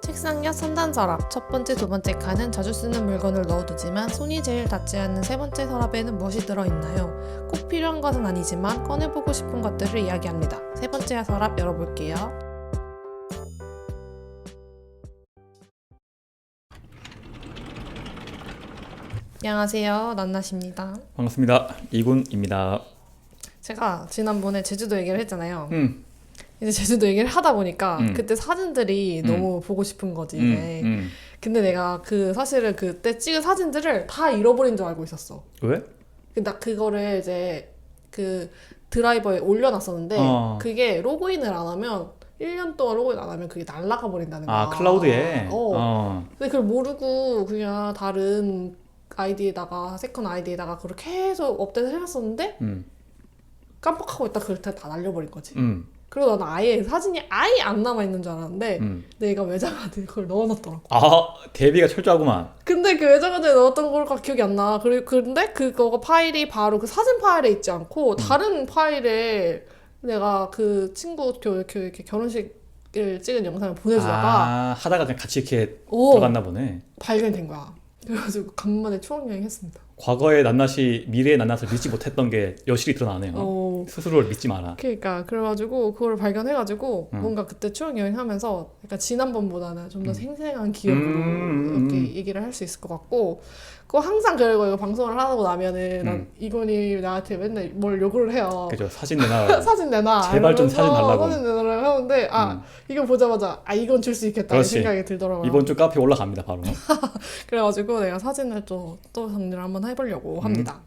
책상 옆 선단 서랍. 첫 번째, 두 번째 칸은 자주 쓰는 물건을 넣어두지만 손이 제일 닿지 않는 세 번째 서랍에는 무엇이 들어있나요? 꼭 필요한 것은 아니지만 꺼내보고 싶은 것들을 이야기합니다. 세 번째 서랍 열어볼게요. 안녕하세요, 난나십니다. 반갑습니다. 이군입니다. 제가 지난번에 제주도 얘기를 했잖아요. 이제 제주도 얘기를 하다 보니까 그때 사진들이 너무 보고 싶은 거지 이제. 근데 내가 사실은 그때 찍은 사진들을 다 잃어버린 줄 알고 있었어. 왜? 나 그거를 이제 그 드라이버에 올려놨었는데 그게 로그인을 안 하면 1년 동안 로그인 안 하면 그게 날아가 버린다는 거야. 아, 클라우드에? 근데 그걸 모르고 그냥 다른 아이디에다가 세컨 아이디에다가 그걸 계속 업데이트 해놨었는데 깜빡하고 있다 그걸 다 날려버린 거지. 그리고 나는 아예 사진이 아예 안 남아있는 줄 알았는데 내가 외장하드에 그걸 넣어놨더라고. 아, 대비가 철저하구만. 근데 그 외장하드에 넣었던 걸까 기억이 안 나. 근데 그거 파일이 바로 그 사진 파일에 있지 않고 다른 파일에 내가 그 친구 이렇게 결혼식을 찍은 영상을 보내주다가 하다가 그냥 같이 이렇게 들어갔나 보네. 발견된 거야. 그래가지고 간만에 추억여행 했습니다. 과거의 낫낫이 미래의 낫낫을 믿지 못했던 게 여실히 드러나네요. 스스로를 믿지 마라. 그러니까 그래가지고 그걸 발견해가지고 뭔가 그때 추억여행 하면서 약간 지난번보다는 좀 더 생생한 기억으로 이렇게 얘기를 할 수 있을 것 같고, 그거 항상 그리고 이거 방송을 하고 나면은 난 이건이 나한테 맨날 뭘 요구를 해요. 그죠, 사진 내놔. 사진 내놔. 제발 좀 사진 달라고. 사진 내놔라고 하는데 이거 보자마자 이건 줄 수 있겠다 이 생각이 들더라고요. 이번 주 카페 올라갑니다 바로. 그래가지고 내가 사진을 또 정리를 한번 해보려고 합니다.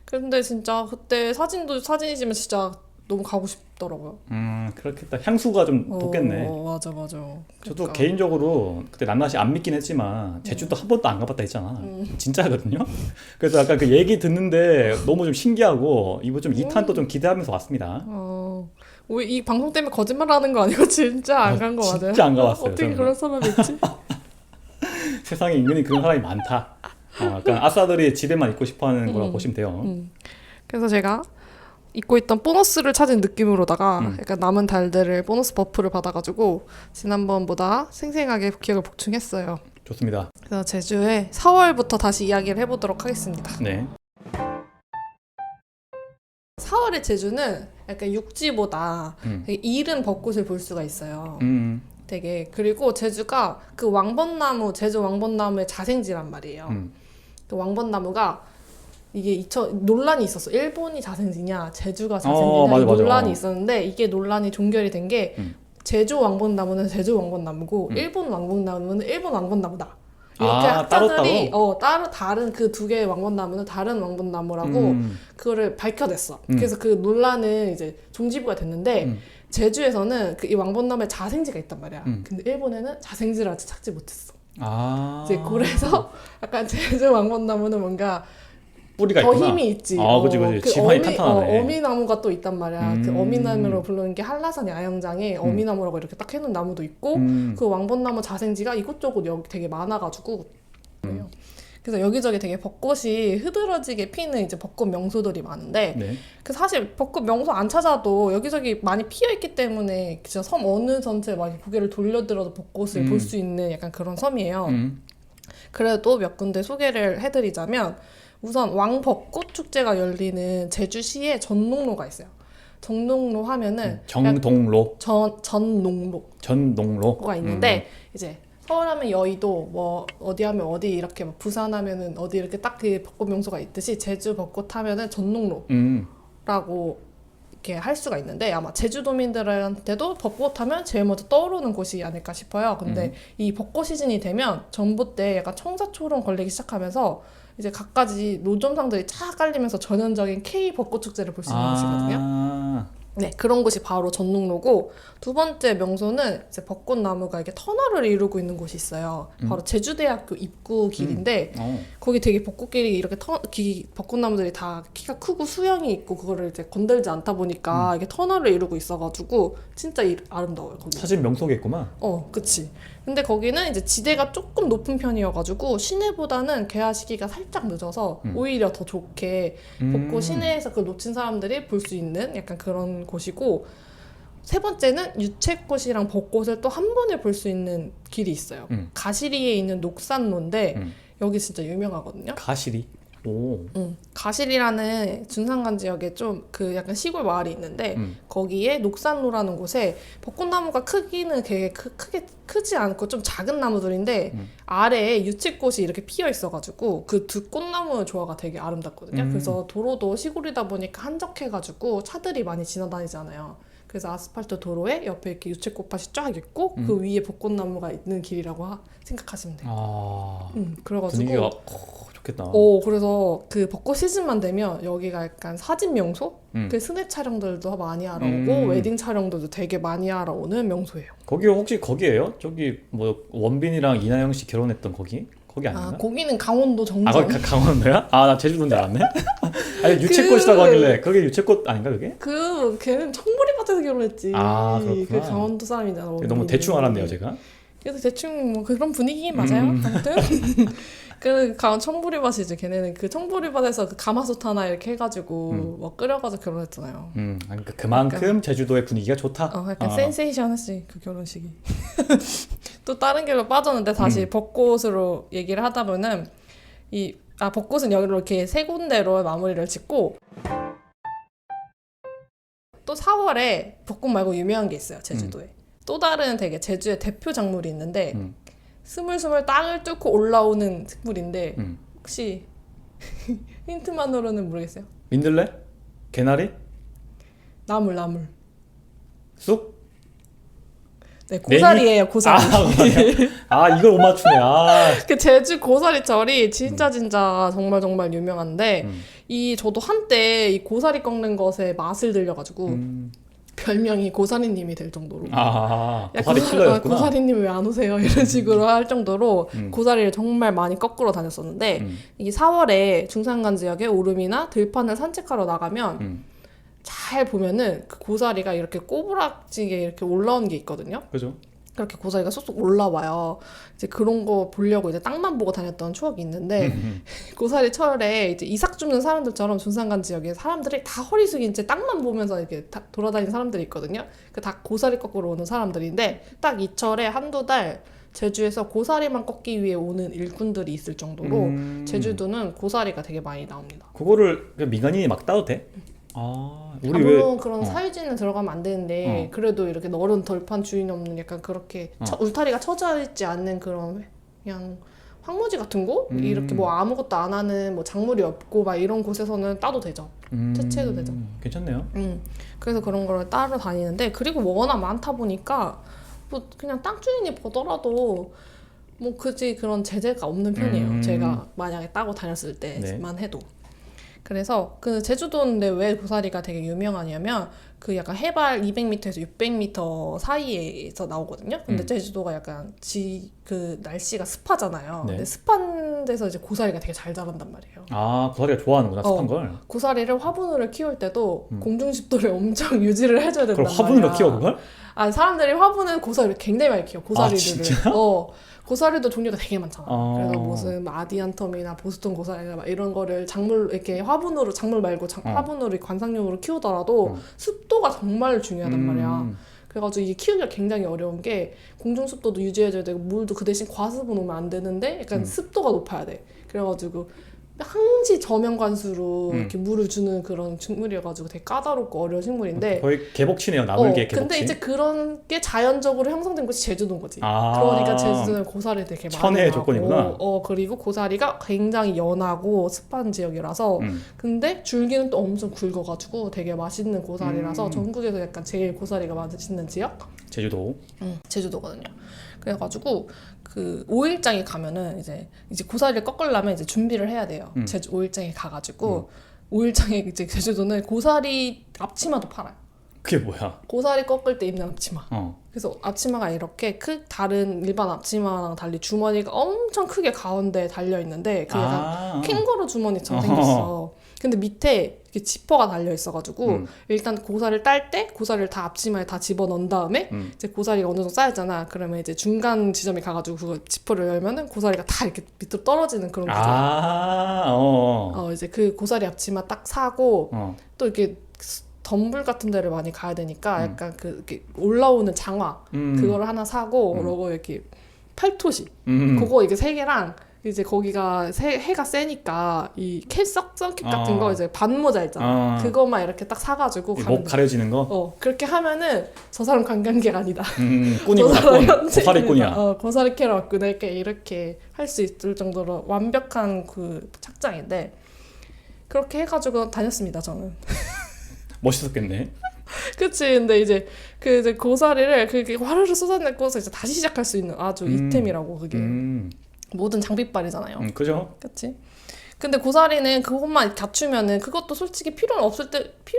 근데 진짜 그때 사진도 사진이지만 진짜 너무 가고 싶더라고요. 그렇겠다. 향수가 좀 돋겠네. 맞아. 저도 그러니까. 개인적으로 그때 낫낫이 안 믿긴 했지만 제주도 한 번도 안 가봤다 했잖아. 진짜거든요. 그래서 약간 그 얘기 듣는데 너무 좀 신기하고 이거 좀 2탄 또 좀 기대하면서 왔습니다. 이 방송 때문에 거짓말하는 거 아니고 진짜 안 간 거 맞아요? 진짜 안 가봤어요. 어떻게 저는. 그런 사람이 있지? 세상에 은근히 그런 사람이 많다. 약간 아싸들이 집에만 있고 싶어하는 거라고 보시면 돼요. 그래서 제가 잊고 있던 보너스를 찾은 느낌으로다가 약간 남은 달들을 보너스 버프를 받아가지고 지난번보다 생생하게 기억을 보충했어요. 좋습니다. 그래서 제주에 4월부터 다시 이야기를 해보도록 하겠습니다. 네. 4월의 제주는 약간 육지보다 되게 이른 벚꽃을 볼 수가 있어요. 되게. 그리고 제주가 그 왕벚나무, 제주 왕벚나무의 자생지란 말이에요. 그 왕벚나무가 이게 논란이 있었어. 일본이 자생지냐, 제주가 자생지냐 맞아. 논란이 있었는데 이게 논란이 종결이 된 게 제주 왕벚나무는 제주 왕벚나무고 일본 왕벚나무는 일본 왕벚나무다. 이렇게 학자들이 다른 그 두 개의 왕벚나무는 다른 왕벚나무라고 그거를 밝혀냈어. 그래서 그 논란은 이제 종지부가 됐는데 제주에서는 이 왕벚나무에 자생지가 있단 말이야. 근데 일본에는 자생지를 아직 찾지 못했어. 이제 그래서 약간 제주 왕벚나무는 뭔가 뿌리가 더 있구나. 힘이 있지. 그치. 지방이 탄탄하네. 어미나무가 또 있단 말이야. 그 어미나무로 부르는 게 한라산 야영장에 어미나무라고 이렇게 딱 해놓은 나무도 있고 그 왕벚나무 자생지가 이곳저곳 여기 되게 많아가지고 그래서 여기저기 되게 벚꽃이 흐드러지게 피는 이제 벚꽃 명소들이 많은데 그 사실 벚꽃 명소 안 찾아도 여기저기 많이 피어 있기 때문에 진짜 섬 어느 전체 막 고개를 돌려들어도 벚꽃을 볼 수 있는 약간 그런 섬이에요. 그래도 몇 군데 소개를 해드리자면 우선 왕벚꽃 축제가 열리는 제주시에 전농로가 있어요. 전농로 하면은 정동로. 전농로가 있는데 이제 서울 하면 여의도, 뭐 어디 하면 어디 이렇게 막 부산 하면은 어디 이렇게 딱 그 벚꽃 명소가 있듯이 제주 벚꽃 하면은 전농로라고 이렇게 할 수가 있는데 아마 제주도민들한테도 벚꽃 하면 제일 먼저 떠오르는 곳이 아닐까 싶어요. 근데 이 벚꽃 시즌이 되면 전봇대에 약간 청사초롱 걸리기 시작하면서 이제 갖가지 노점상들이 쫙 깔리면서 전형적인 K 벚꽃 축제를 볼 수 있는 곳이거든요. 네, 그런 곳이 바로 전농로고, 두 번째 명소는 이제 벚꽃나무가 이렇게 터널을 이루고 있는 곳이 있어요. 바로 제주대학교 입구 길인데 거기 되게 벚꽃길이 이렇게 벚꽃나무들이 다 키가 크고 수영이 있고 그거를 이제 건들지 않다 보니까 이게 터널을 이루고 있어가지고 진짜 아름다워요. 거기. 사진 명소겠구만. 그치. 근데 거기는 이제 지대가 조금 높은 편이어가지고 시내보다는 개화 시기가 살짝 늦어서 오히려 더 좋게 벚꽃 시내에서 그 놓친 사람들이 볼 수 있는 약간 그런 곳이고, 세 번째는 유채꽃이랑 벚꽃을 또 한 번에 볼 수 있는 길이 있어요. 가시리에 있는 녹산로인데 여기 진짜 유명하거든요. 가시리. 오. 가실이라는 준산간 지역에 좀 그 약간 시골 마을이 있는데 거기에 녹산로라는 곳에 벚꽃나무가 크기는 되게 크게 크지 않고 좀 작은 나무들인데 아래에 유채꽃이 이렇게 피어 있어가지고 그 두 꽃나무 조화가 되게 아름답거든요. 그래서 도로도 시골이다 보니까 한적해가지고 차들이 많이 지나다니잖아요. 그래서 아스팔트 도로에 옆에 이렇게 유채꽃밭이 쫙 있고 그 위에 벚꽃나무가 있는 길이라고 생각하시면 돼요. 아. 그래가지고 분위기가 좋겠다. 그래서 그 벚꽃 시즌만 되면 여기가 약간 사진 명소? 그 스냅 촬영들도 많이 하러 오고 웨딩 촬영들도 되게 많이 하러 오는 명소예요. 거기 혹시 거기예요? 저기 뭐 원빈이랑 이나영 씨 결혼했던 거기? 거기 아닌가? 거기는 강원도 정전. 거기 강원도야? 나 제주도인 줄 알았네. 아니 유채꽃이라고 하길래 그게 유채꽃 아닌가 그게? 걔는 청보리밭에서 결혼했지. 그렇구나. 그 강원도 사람이잖아. 너무 원빈이. 대충 알았네요 제가. 그래서 대충 뭐 그런 분위기 맞아요. 아무튼 그 청보리밭이지. 걔네는 그 청보리밭에서 그 가마솥 하나 이렇게 해가지고 뭐 끓여가지고 결혼했잖아요. 그러니까 그만큼 제주도의 분위기가 좋다. 약간 센세이션했지 그 결혼식이. 또 다른 길로 빠졌는데 다시 벚꽃으로 얘기를 하다 보면 벚꽃은 여기로 이렇게 세 군데로 마무리를 짓고 또 4월에 벚꽃 말고 유명한 게 있어요 제주도에. 또 다른 되게 제주의 대표 작물이 있는데 스물스물 땅을 뚫고 올라오는 식물인데 혹시 힌트만으로는 모르겠어요? 민들레? 개나리? 나물 쑥? 네, 고사리예요, 고사리. 이걸 못 맞추네. 그 제주 고사리철이 진짜 정말 유명한데 저도 한때 이 고사리 꺾는 것에 맛을 들려가지고 별명이 고사리님이 될 정도로 고사리 킬러였구나. 고사리님 왜 안 오세요? 이런 식으로 할 정도로 고사리를 정말 많이 꺾으러 다녔었는데 이게 4월에 중산간 지역에 오름이나 들판을 산책하러 나가면 잘 보면은 그 고사리가 이렇게 꼬부라지게 이렇게 올라온 게 있거든요. 그죠? 그렇게 고사리가 쏙쏙 올라와요. 이제 그런 거 보려고 이제 땅만 보고 다녔던 추억이 있는데 고사리 철에 이제 이삭 줍는 사람들처럼 중산간 지역에 사람들이 다 허리 숙인 채 땅만 보면서 이렇게 돌아다니는 사람들이 있거든요. 그 다 고사리 꺾으러 오는 사람들인데 딱 이 철에 한두 달 제주에서 고사리만 꺾기 위해 오는 일꾼들이 있을 정도로 제주도는 고사리가 되게 많이 나옵니다. 그거를 민간인이 막 따도 돼? 우리 물론 그런 사유지는 들어가면 안 되는데 그래도 이렇게 넓은 덜판 주인 없는 약간 그렇게 울타리가 쳐져 있지 않는 그런 그냥 황무지 같은 곳? 이렇게 뭐 아무것도 안 하는 뭐 작물이 없고 막 이런 곳에서는 따도 되죠. 채취해도 되죠. 괜찮네요. 그래서 그런 걸 따러 다니는데 그리고 워낙 많다 보니까 뭐 그냥 땅 주인이 보더라도 뭐 굳이 그런 제재가 없는 편이에요. 제가 만약에 따고 다녔을 때만 해도. 그래서 그 제주도인데 왜 고사리가 되게 유명하냐면 그 약간 해발 200m에서 600m 사이에서 나오거든요. 근데 제주도가 약간 그 날씨가 습하잖아요. 근데 습한 데서 이제 고사리가 되게 잘 자란단 말이에요. 고사리가 좋아하는구나 습한 걸. 고사리를 화분으로 키울 때도 공중 습도를 엄청 유지를 해줘야 된단 말이야. 그럼 화분으로 키워 그걸? 사람들이 화분은 고사리를 굉장히 많이 키워. 고사리들을. 진짜? 고사리도 종류가 되게 많잖아. 그래서 무슨 아디안텀이나 보스턴 고사리나 막 이런 거를 작물 이렇게 화분으로 작물 말고 화분으로 관상용으로 키우더라도 습도가 정말 중요하단 말이야. 그래가지고 이게 키우기가 굉장히 어려운 게 공중 습도도 유지해줘야 되고 물도 그 대신 과습은 오면 안 되는데 약간 습도가 높아야 돼. 그래가지고 항시 저면관수로 이렇게 물을 주는 그런 식물이어가지고 되게 까다롭고 어려운 식물인데 거의 개복치네요. 나물개 개복치. 근데 이제 그런 게 자연적으로 형성된 곳이 제주도인 거지. 그러니까 제주도는 고사리 되게 많이 천혜의 조건이구나. 그리고 고사리가 굉장히 연하고 습한 지역이라서 근데 줄기는 또 엄청 굵어가지고 되게 맛있는 고사리라서 전국에서 약간 제일 고사리가 맛있는 지역? 제주도. 제주도거든요. 그래가지고 그 5일장에 가면은 이제 고사리를 꺾으려면 이제 준비를 해야 돼요. 제주 5일장에 가가지고 5일장에 이제 제주도는 고사리 앞치마도 팔아요. 그게 뭐야? 고사리 꺾을 때 입는 앞치마. 그래서 앞치마가 이렇게 다른 일반 앞치마랑 달리 주머니가 엄청 크게 가운데에 달려 있는데 그게 약간 캥거루 주머니처럼 생겼어. 근데 밑에 이렇게 지퍼가 달려 있어가지고 일단 고사리를 딸 때 고사리를 다 앞치마에 다 집어넣은 다음에 이제 고사리가 어느 정도 쌓였잖아. 그러면 이제 중간 지점에 가가지고 그거 지퍼를 열면은 고사리가 다 이렇게 밑으로 떨어지는 그런 구조야. 이제 그 고사리 앞치마 딱 사고 또 이렇게 덤불 같은 데를 많이 가야 되니까 약간 그 이렇게 올라오는 장화 그거를 하나 사고 그러고 이렇게 팔토시 그거 이게 3개랑 이제 거기가 해가 세니까 이 서킷 같은 거 이제 반모자 있잖아. 그거만 이렇게 딱 사가지고 목 가려지는 거? 그렇게 하면은 저 사람 관광객 아니다. 꾼이구나, 꾼. 고사리 꾼이야. 고사리 캐러 왔구나. 이렇게 할 수 있을 정도로 완벽한 그 착장인데 그렇게 해가지고 다녔습니다, 저는. 멋있었겠네. 그치. 근데 이제 이제 고사리를 그렇게 화르르 쏟아내고서 이제 다시 시작할 수 있는 아주 이템이라고 그게. 모든 장비빨이잖아요. 그죠? 그치? 근데 고사리는 그것만 갖추면은 그것도 솔직히 필요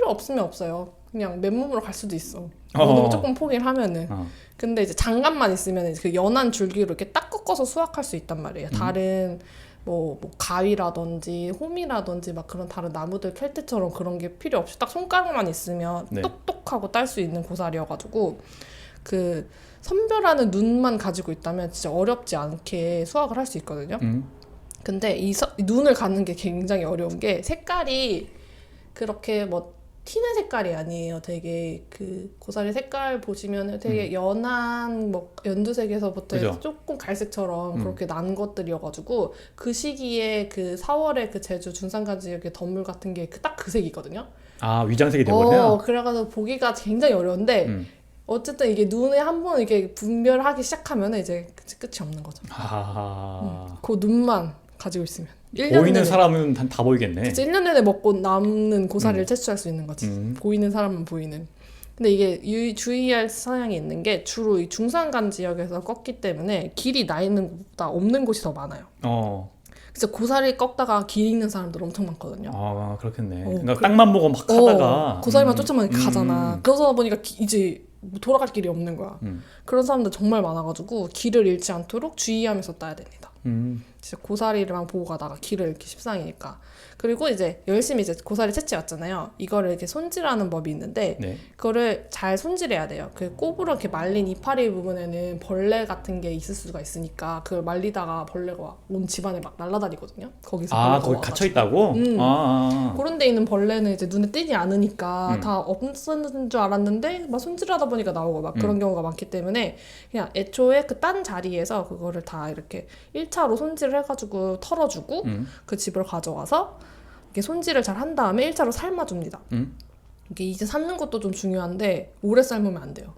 없으면 없어요. 그냥 맨몸으로 갈 수도 있어. 너무 조금 포기를 하면은. 근데 이제 장갑만 있으면 그 연한 줄기로 이렇게 딱 꺾어서 수확할 수 있단 말이에요. 다른 뭐 가위라든지 홈이라든지 막 그런 다른 나무들 캘 때처럼 그런 게 필요 없이 딱 손가락만 있으면 네. 똑똑하고 딸 수 있는 고사리여가지고 그 선별하는 눈만 가지고 있다면 진짜 어렵지 않게 수확을 할 수 있거든요. 근데 이 눈을 가는 게 굉장히 어려운 게 색깔이 그렇게 뭐 튀는 색깔이 아니에요. 되게 그 고사리 색깔 보시면은 되게 연한 뭐 연두색에서부터 그죠? 조금 갈색처럼 그렇게 난 것들이어가지고 그 시기에 그 4월에 그 제주 준산간 지역의 덤물 같은 게 딱 그 색이거든요. 아, 위장색이 되거든요? 그래가지고 보기가 굉장히 어려운데 어쨌든 이게 눈에 한번 이렇게 분별하기 시작하면 이제 끝이 없는 거죠. 그 눈만 가지고 있으면. 보이는 사람은 다 보이겠네. 그치, 1년 내내 먹고 남는 고사리를 채취할 수 있는 거지. 보이는 사람은 보이는. 근데 이게 주의할 사항이 있는 게 주로 이 중산간 지역에서 꺾기 때문에 길이 나 있는 곳보다 없는 곳이 더 많아요. 그래서 고사리 꺾다가 길 잃는 사람들 엄청 많거든요. 아, 그렇겠네. 그러니까 땅만 보고 막 하다가 고사리만 쫓아만 가잖아. 그러다 보니까 이제 돌아갈 길이 없는 거야. 그런 사람들 정말 많아가지고 길을 잃지 않도록 주의하면서 따야 됩니다. 진짜 고사리만 보고 가다가 길을 잃기 십상이니까. 그리고 이제 열심히 이제 고사리 채취 왔잖아요. 이거를 이렇게 손질하는 법이 있는데 네. 그거를 잘 손질해야 돼요. 그 꼽으로 이렇게 말린 이파리 부분에는 벌레 같은 게 있을 수가 있으니까 그걸 말리다가 벌레가 온 집안에 막 날아다니거든요. 거기서 거기 갇혀 있다고? 그런 데 있는 벌레는 이제 눈에 띄지 않으니까 다 없었는 줄 알았는데 막 손질하다 보니까 나오고 막 그런 경우가 많기 때문에 그냥 애초에 그 딴 자리에서 그거를 다 이렇게 1차로 손질을 해가지고 털어주고 그 집을 가져와서 이렇게 손질을 잘 한 다음에 1차로 삶아줍니다. 이게 이제 삶는 것도 좀 중요한데 오래 삶으면 안 돼요.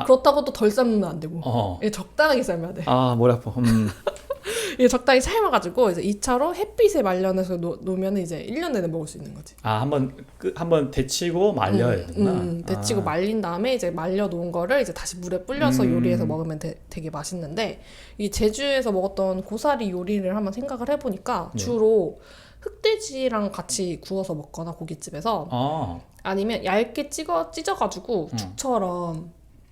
그렇다고 또 덜 삶으면 안 되고 이게 적당하게 삶아야 돼. 머리 아파. 이게 적당히 삶아가지고 이제 2차로 햇빛에 말려내서 놓으면 이제 1년 내내 먹을 수 있는 거지. 한번 데치고 말려야 되구나. 데치고 말린 다음에 이제 말려 놓은 거를 이제 다시 물에 불려서 요리해서 먹으면 되게 맛있는데 이 제주에서 먹었던 고사리 요리를 한번 생각을 해보니까 주로 흑돼지랑 같이 구워서 먹거나 고깃집에서 아니면 얇게 찢어가지고 죽처럼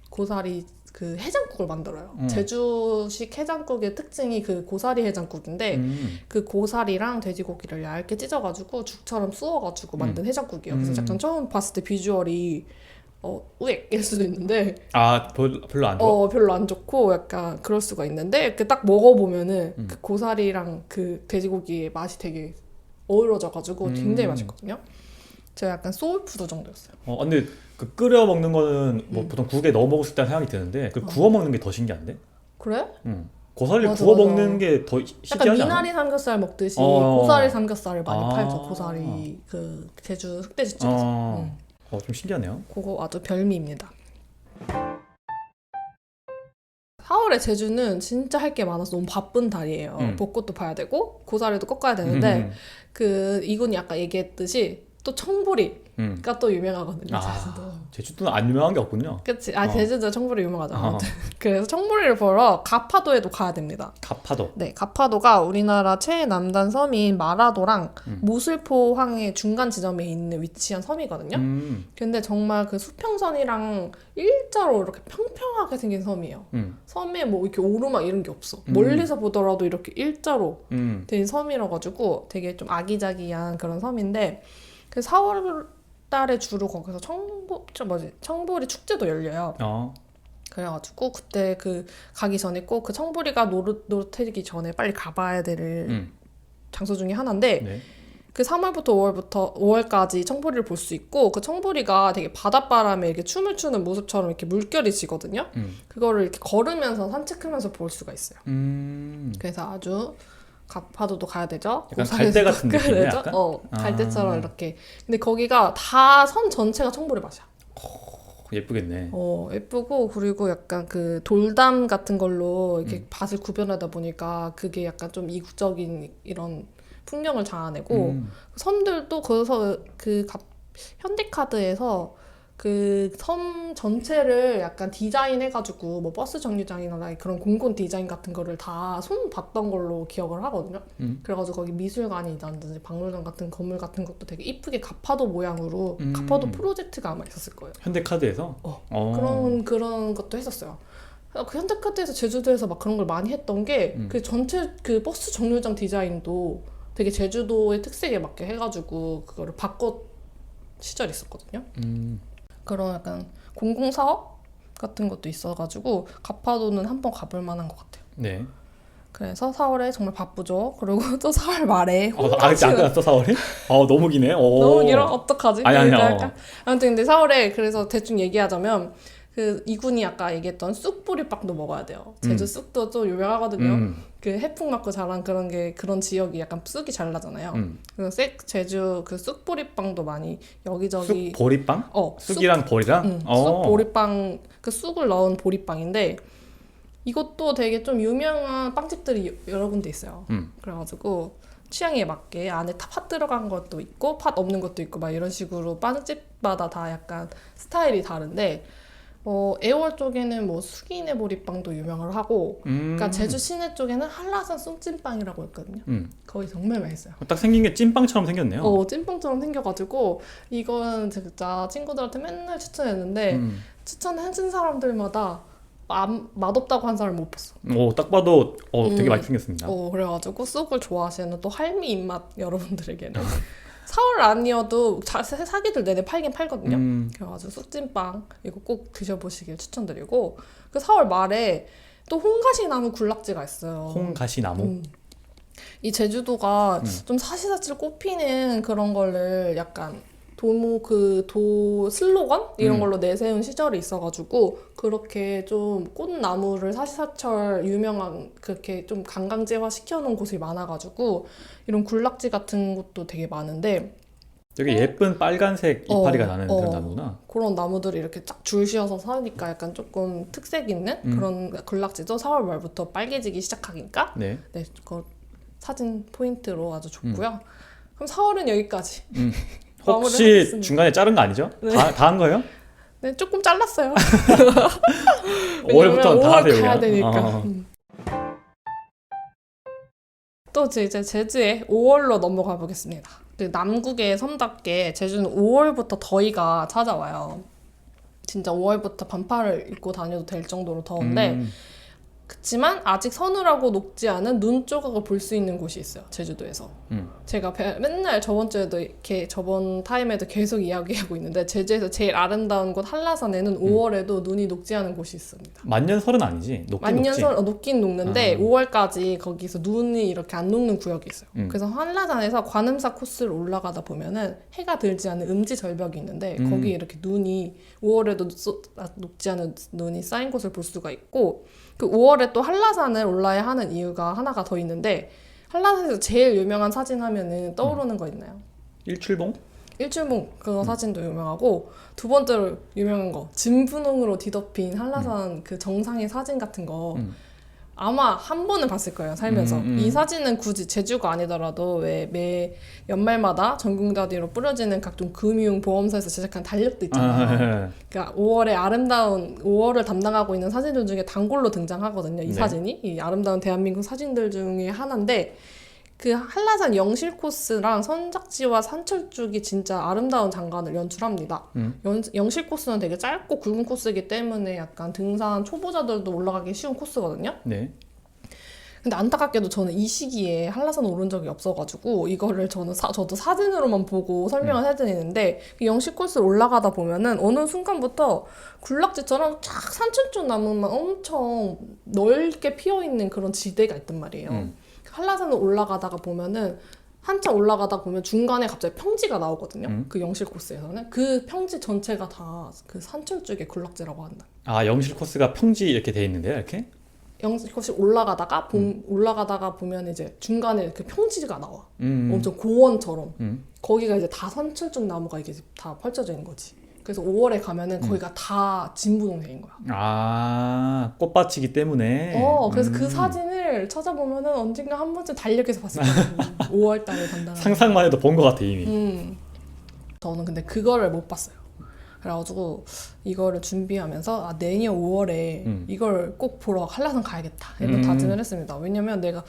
고사리 그 해장국을 만들어요. 제주식 해장국의 특징이 그 고사리 해장국인데 그 고사리랑 돼지고기를 얇게 찢어가지고 죽처럼 쑤어가지고 만든 해장국이에요. 그래서 약간 처음 봤을 때 비주얼이 우엑일 수도 있는데 별로 안 좋아? 별로 안 좋고 약간 그럴 수가 있는데 이렇게 딱 먹어보면은 그 고사리랑 그 돼지고기의 맛이 되게 어우러져가지고 굉장히 맛있거든요. 제가 약간 소울푸드 정도였어요. 근데 그 끓여 먹는 거는 뭐 보통 국에 넣어 먹었을 때 생각이 드는데 그 구워 먹는 게 더 신기한데? 그래? 고사리를 구워 먹는 게 더 신기하지 않아? 약간 미나리 삼겹살 먹듯이 고사리 삼겹살을 많이 팔죠. 고사리 그 제주 흑돼지집에서. 좀 신기하네요. 그거 아주 별미입니다. 4월에 제주는 진짜 할 게 많아서 너무 바쁜 달이에요. 벚꽃도 봐야 되고 고사리도 꺾어야 되는데 그 이군이 아까 얘기했듯이 또 청보리가 또 유명하거든요. 제주도는 안 유명한 게 없군요. 그치. 제주도 청보리 유명하죠. 그래서 청보리를 보러 가파도에도 가야 됩니다. 가파도? 네, 가파도가 우리나라 최남단 섬인 마라도랑 모슬포항의 중간 지점에 있는 위치한 섬이거든요. 근데 정말 그 수평선이랑 일자로 이렇게 평평하게 생긴 섬이에요. 섬에 뭐 이렇게 오르막 이런 게 없어. 멀리서 보더라도 이렇게 일자로 된 섬이라 가지고 되게 좀 아기자기한 그런 섬인데 그 4월 달에 주로 거기서 청보리 축제도 열려요. 그래가지고 그때 그 가기 전에 꼭 그 청보리가 노릇해지기 전에 빨리 가봐야 될 장소 중에 하나인데 그 3월부터 5월까지 청보리를 볼 수 있고 그 청보리가 되게 바닷바람에 이렇게 춤을 추는 모습처럼 이렇게 물결이 지거든요. 그거를 이렇게 걸으면서 산책하면서 볼 수가 있어요. 그래서 아주 가파도도 가야 되죠. 약간 갈대 같은 느낌이야, 약간? 갈대처럼 이렇게. 근데 거기가 다 선 전체가 청보리 맛이야. 예쁘겠네. 예쁘고 그리고 약간 그 돌담 같은 걸로 이렇게 밭을 구별하다 보니까 그게 약간 좀 이국적인 이런 풍경을 자아내고 섬들도 그래서 현대카드에서 그 섬 전체를 약간 디자인해가지고 뭐 버스 정류장이나 그런 공공 디자인 같은 거를 다 손 봤던 걸로 기억을 하거든요. 그래가지고 거기 미술관이라든지 박물관 같은 건물 같은 것도 되게 이쁘게 가파도 모양으로 가파도 프로젝트가 아마 있었을 거예요. 현대카드에서? 그런 것도 했었어요. 그 현대카드에서 제주도에서 막 그런 걸 많이 했던 게 그 전체 그 버스 정류장 디자인도 되게 제주도의 특색에 맞게 해가지고 그거를 바꿨 시절이 있었거든요. 그런 약간 공공사업 같은 것도 있어가지고 가파도는 한번 가볼 만한 것 같아요. 네. 그래서 4월에 정말 바쁘죠. 그리고 또 4월 말에 아직 안 끝났어 4월이? 너무 기네. 너무 길어? 어떡하지? 아니야. 아무튼 근데 4월에 그래서 대충 얘기하자면 그 이군이 아까 얘기했던 쑥보리빵도 먹어야 돼요. 제주 쑥도 좀 유명하거든요. 그 해풍 맞고 자란 그런 지역이 약간 쑥이 잘 나잖아요. 그래서 제주 그 쑥보리빵도 많이 여기저기. 쑥보리빵? 쑥이랑 보리랑? 쑥보리빵, 그 쑥을 넣은 보리빵인데 이것도 되게 좀 유명한 빵집들이 여러 군데 있어요. 그래가지고 취향에 맞게 안에 팥 들어간 것도 있고 팥 없는 것도 있고 막 이런 식으로 빵집마다 다 약간 스타일이 다른데 애월 쪽에는 뭐 숙이네 보리빵도 유명을 하고 그러니까 제주 시내 쪽에는 한라산 쑥찐빵이라고 있거든요. 거기 정말 맛있어요. 딱 생긴 게 찐빵처럼 생겼네요. 찐빵처럼 생겨가지고 이건 진짜 친구들한테 맨날 추천했는데 추천해준 사람들마다 맛없다고 한 사람 못 봤어. 딱 봐도 되게 맛있게 생겼습니다. 그래가지고 쑥을 좋아하시는 또 할미 입맛 여러분들에게는 4월 아니어도 사기들 내내 팔긴 팔거든요. 그래가지고 쑥찐빵 이거 꼭 드셔보시길 추천드리고 그 4월 말에 또 홍가시나무 굴락지가 있어요. 홍가시나무? 이 제주도가 좀 사시사철 꼽히는 그런 거를 약간 슬로건? 이런 걸로 내세운 시절이 있어가지고 그렇게 좀 꽃나무를 사시사철 유명한 그렇게 좀 관광지화 시켜놓은 곳이 많아가지고 이런 굴락지 같은 곳도 되게 많은데 되게 예쁜 빨간색 이파리가 나는 그런 나무구나. 그런 나무들이 이렇게 쫙 줄 씌어서 사니까 약간 조금 특색 있는 그런 굴락지도 4월 말부터 빨개지기 시작하니까 네. 그거 사진 포인트로 아주 좋고요. 그럼 4월은 여기까지. 혹시 중간에 자른 거 아니죠? 네. 다 한 거예요? 네, 조금 잘랐어요. 5월부터는 다 하세요. 5월 가야 되니까. 또 이제 제주에 5월로 넘어가 보겠습니다. 남국의 섬답게 제주는 5월부터 더위가 찾아와요. 진짜 5월부터 반팔을 입고 다녀도 될 정도로 더운데 그치만 아직 서늘하고 녹지 않은 눈 조각을 볼 수 있는 곳이 있어요. 제주도에서. 제가 맨날 저번 타임에도 계속 이야기하고 있는데 제주에서 제일 아름다운 곳 한라산에는 5월에도 눈이 녹지 않은 곳이 있습니다. 만년설은 아니지? 녹긴 녹는데 5월까지 거기서 눈이 이렇게 안 녹는 구역이 있어요. 그래서 한라산에서 관음사 코스를 올라가다 보면은 해가 들지 않은 음지 절벽이 있는데 거기 이렇게 눈이 5월에도 녹지 않은 눈이 쌓인 곳을 볼 수가 있고 그 5월에 또 한라산을 올라야 하는 이유가 하나가 더 있는데 한라산에서 제일 유명한 사진 하면은 떠오르는 거 있나요? 일출봉? 일출봉 그거 사진도 유명하고 두 번째로 유명한 거 진분홍으로 뒤덮인 한라산 그 정상의 사진 같은 거 아마 한 번은 봤을 거예요 살면서. 이 사진은 굳이 제주가 아니더라도 왜 매 연말마다 전국단위로 뿌려지는 각종 금융 보험사에서 제작한 달력도 있잖아요. 그러니까 5월을 담당하고 있는 사진들 중에 단골로 등장하거든요. 이 사진이 이 아름다운 대한민국 사진들 중에 하나인데 그 한라산 영실 코스랑 선착지와 산철쭉이 진짜 아름다운 장관을 연출합니다. 영실 코스는 되게 짧고 굵은 코스이기 때문에 약간 등산 초보자들도 올라가기 쉬운 코스거든요. 네. 근데 안타깝게도 저는 이 시기에 한라산 오른 적이 없어가지고 이거를 저도 사진으로만 보고 설명을 해드리는데 영실 코스를 올라가다 보면은 어느 순간부터 굴락지처럼 쫙 산천쪽 나무만 엄청 넓게 피어있는 그런 지대가 있단 말이에요. 한라산을 올라가다가 보면은 한참 올라가다 보면 중간에 갑자기 평지가 나오거든요. 그 영실 코스에서는 그 평지 전체가 다 그 산천줄기 군락지라고 한다. 아, 영실 코스가 평지 이렇게 돼 있는데요, 이렇게? 영실 코스 올라가다가 올라가다가 보면 이제 중간에 그 평지가 나와. 엄청 고원처럼. 거기가 이제 다 산천줄 나무가 이게 다 펼쳐져 있는 거지. 그래서 5월에 가면은 거기가 다 진부동생인 거야. 아, 꽃밭이기 때문에. 그래서 그 사진을 찾아보면은 언젠가 한 번쯤 달력에서 봤을 거예요. 5월 달에 간다는. 상상만 해도 본 것 같아, 이미. 저는 근데 그거를 못 봤어요. 그래가지고 이거를 준비하면서 내년 5월에 이걸 꼭 보러 한라산 가야겠다 이런 다짐을 했습니다. 왜냐면 내가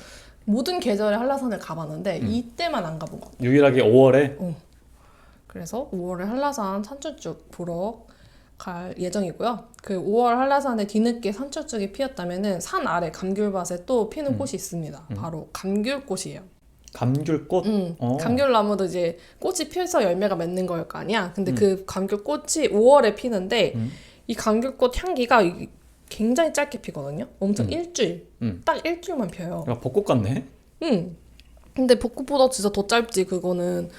모든 계절에 한라산을 가봤는데 이때만 안 가본 것 같아요. 유일하게 5월에? 그래서 5월에 한라산 산천쭉 보러 갈 예정이고요. 그 5월 한라산에 뒤늦게 산천쭉이 피었다면은 산 아래 감귤밭에 또 피는 꽃이 있습니다. 바로 감귤꽃이에요. 감귤꽃? 감귤나무도 이제 꽃이 피어서 열매가 맺는 걸 거 아니야. 근데 그 감귤꽃이 5월에 피는데 이 감귤꽃 향기가 굉장히 짧게 피거든요. 엄청 일주일, 딱 일주일만 피어요. 야, 벚꽃 같네? 근데 벚꽃보다 진짜 더 짧지. 그거는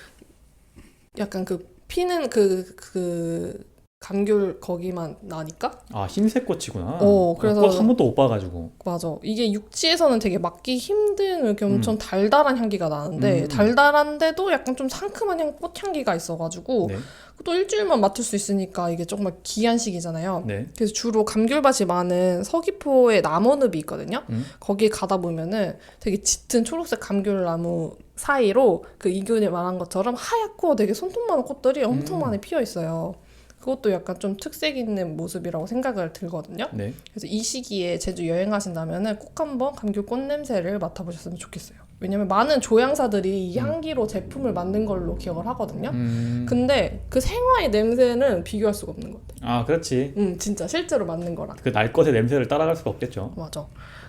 약간 그 피는 그 감귤 거기만 나니까. 아, 흰색 꽃이구나. 그래서 꽃 한 번도 못 봐가지고. 맞아. 이게 육지에서는 되게 맡기 힘든 이렇게 엄청 달달한 향기가 나는데 달달한데도 약간 좀 상큼한 꽃향기가 있어가지고 네. 또 일주일만 맡을 수 있으니까 이게 정말 귀한 시기잖아요. 네. 그래서 주로 감귤밭이 많은 서귀포에 남원읍이 있거든요. 거기 가다 보면은 되게 짙은 초록색 감귤나무 사이로 그 이균이 말한 것처럼 하얗고 되게 손톱만한 꽃들이 엄청 많이 피어 있어요. 그것도 약간 좀 특색 있는 모습이라고 생각을 들거든요. 네. 그래서 이 시기에 제주 여행하신다면은 꼭 한번 감귤 꽃 냄새를 맡아보셨으면 좋겠어요. 왜냐면 많은 조향사들이 이 향기로 제품을 만든 걸로 기억을 하거든요. 근데 그 생화의 냄새는 비교할 수가 없는 것 같아요. 아, 그렇지. 진짜 실제로 만든 거랑. 그 날 것의 냄새를 따라갈 수가 없겠죠. 맞아.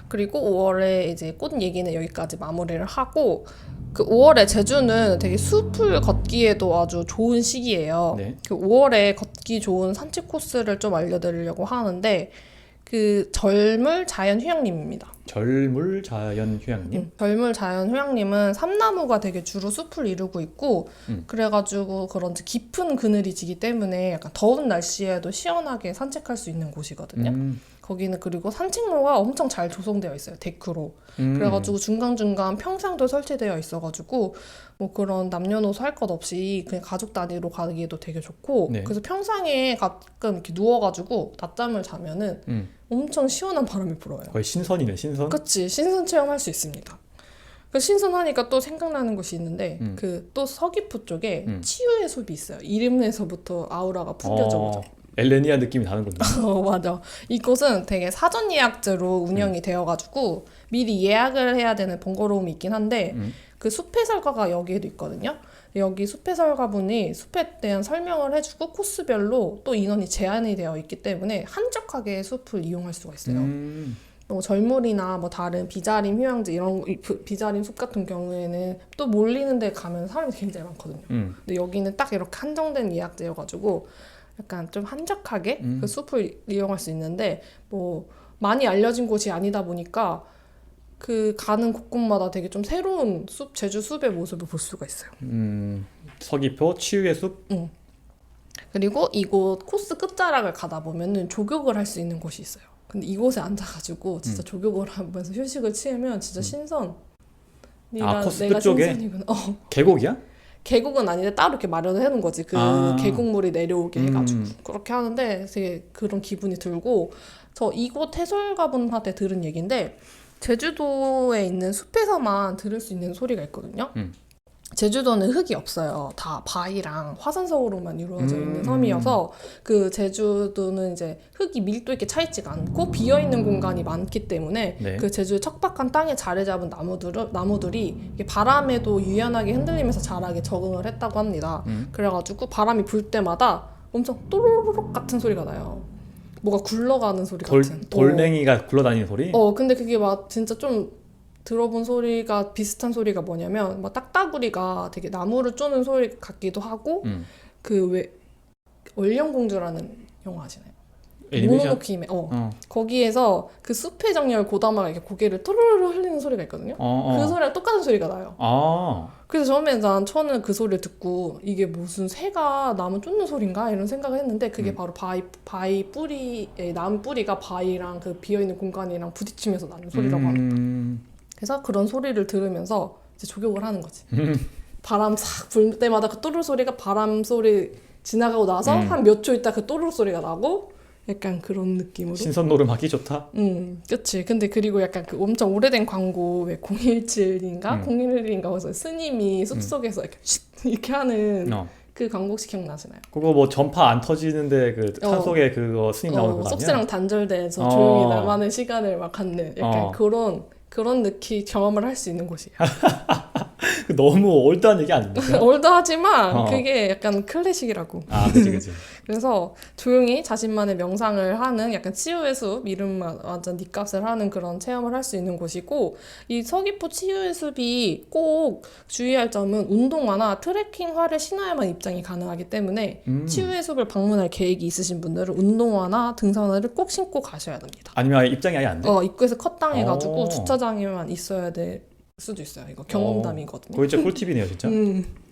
그리고 5월에 이제 꽃 얘기는 여기까지 마무리를 하고 그 5월에 제주는 되게 숲을 걷기에도 아주 좋은 시기예요. 네. 그 5월에 걷기 좋은 산책 코스를 좀 알려드리려고 하는데 그 절물 자연휴양림입니다. 절물 자연휴양림? 절물 자연휴양림은 삼나무가 되게 주로 숲을 이루고 있고 그래가지고 그런지 깊은 그늘이 지기 때문에 약간 더운 날씨에도 시원하게 산책할 수 있는 곳이거든요. 거기는 그리고 산책로가 엄청 잘 조성되어 있어요. 데크로. 그래가지고 중간중간 평상도 설치되어 있어가지고 뭐 그런 남녀노소 할 것 없이 그냥 가족 단위로 가기에도 되게 좋고 네. 그래서 평상에 가끔 이렇게 누워가지고 낮잠을 자면은 엄청 시원한 바람이 불어요. 거의 신선이네, 신선. 그치, 신선 체험할 수 있습니다. 그 신선하니까 또 생각나는 곳이 있는데 그 또 서귀포 쪽에 치유의 숲이 있어요. 이름에서부터 아우라가 풍겨져 오죠. 엘레니아 느낌이 나는군요. 맞아. 이곳은 되게 사전 예약제로 운영이 되어가지고 미리 예약을 해야 되는 번거로움이 있긴 한데 그 숲해설가가 여기에도 있거든요. 여기 숲해설가분이 숲에 대한 설명을 해주고 코스별로 또 인원이 제한이 되어 있기 때문에 한적하게 숲을 이용할 수가 있어요. 뭐 절물이나 뭐 다른 비자림 휴양지 이런 비자림 숲 같은 경우에는 또 몰리는 데 가면 사람이 굉장히 많거든요. 근데 여기는 딱 이렇게 한정된 예약제여가지고 약간 좀 한적하게 그 숲을 이용할 수 있는데 뭐 많이 알려진 곳이 아니다 보니까 그 가는 곳곳마다 되게 좀 새로운 숲, 제주 숲의 모습을 볼 수가 있어요. 서귀포 치유의 숲? 그리고 이곳 코스 끝자락을 가다 보면은 조격을 할 수 있는 곳이 있어요. 근데 이곳에 앉아가지고 진짜 조격을 하면서 휴식을 취하면 진짜 신선. 아, 코스 내가 끝쪽에? 신선이구나. 계곡이야? 계곡은 아닌데 따로 이렇게 마련을 해놓은 거지. 그 계곡물이 내려오게 해가지고 그렇게 하는데 되게 그런 기분이 들고 저 이곳 해설가분한테 들은 얘기인데 제주도에 있는 숲에서만 들을 수 있는 소리가 있거든요. 제주도는 흙이 없어요. 다 바위랑 화산석으로만 이루어져 있는 섬이어서 그 제주도는 이제 흙이 밀도 있게 차 있지가 않고 비어 있는 공간이 많기 때문에 네. 그 제주의 척박한 땅에 자리 잡은 나무들이 이게 바람에도 유연하게 흔들리면서 자라게 적응을 했다고 합니다. 그래가지고 바람이 불 때마다 엄청 또로록 같은 소리가 나요. 뭐가 굴러가는 소리 같은. 돌멩이가 굴러다니는 소리? 근데 그게 막 진짜 좀 들어본 소리가 비슷한 소리가 뭐냐면 막 딱따구리가 되게 나무를 쪼는 소리 같기도 하고 그 왜 얼령공주라는 영화 아시나요? 애니메이션? 모노노ke 히메. 거기에서 그 숲의 정열 고다마가 이렇게 고개를 토르르 흘리는 소리가 있거든요. 그 소리랑 똑같은 소리가 나요. 그래서 처음에 그 소리를 듣고 이게 무슨 새가 나무 쫓는 소린가 이런 생각을 했는데 그게 바로 바위 뿌리, 나무 뿌리가 바위랑 그 비어있는 공간이랑 부딪히면서 나는 소리라고 합니다. 그래서 그런 소리를 들으면서 이제 족욕을 하는 거지. 바람 싹 불 때마다 그 또르르 소리가 바람 소리 지나가고 나서 한 몇 초 있다 그 또르르 소리가 나고 약간 그런 느낌으로. 신선 노름하기 좋다. 그치. 근데 그리고 약간 그 엄청 오래된 광고 왜 017인가 011인가 거기서 스님이 숲속에서 이렇게 이렇게 하는 그 광고 혹시 기억나시나요? 그거 뭐 전파 안 터지는데 그 산속에 그거 스님 나오는 거 아니야? 섭씨랑 단절돼서 조용히 나만의 시간을 막 갖는 약간 그런 느낌 경험을 할 수 있는 곳이에요. 너무 올드한 얘기 아닙니까? 올드하지만 그게 약간 클래식이라고. 그치. 그래서 조용히 자신만의 명상을 하는 약간 치유의 숲, 이름만 완전 닉값을 하는 그런 체험을 할 수 있는 곳이고, 이 서귀포 치유의 숲이 꼭 주의할 점은 운동화나 트레킹화를 신어야만 입장이 가능하기 때문에 치유의 숲을 방문할 계획이 있으신 분들은 운동화나 등산화를 꼭 신고 가셔야 됩니다. 아니면 입장이 아예 안 돼? 입구에서 컷당해가지고 주차장에만 있어야 될 수도 있어요. 이거 경험담이거든요. 그거 진짜 꿀팁이네요, 진짜.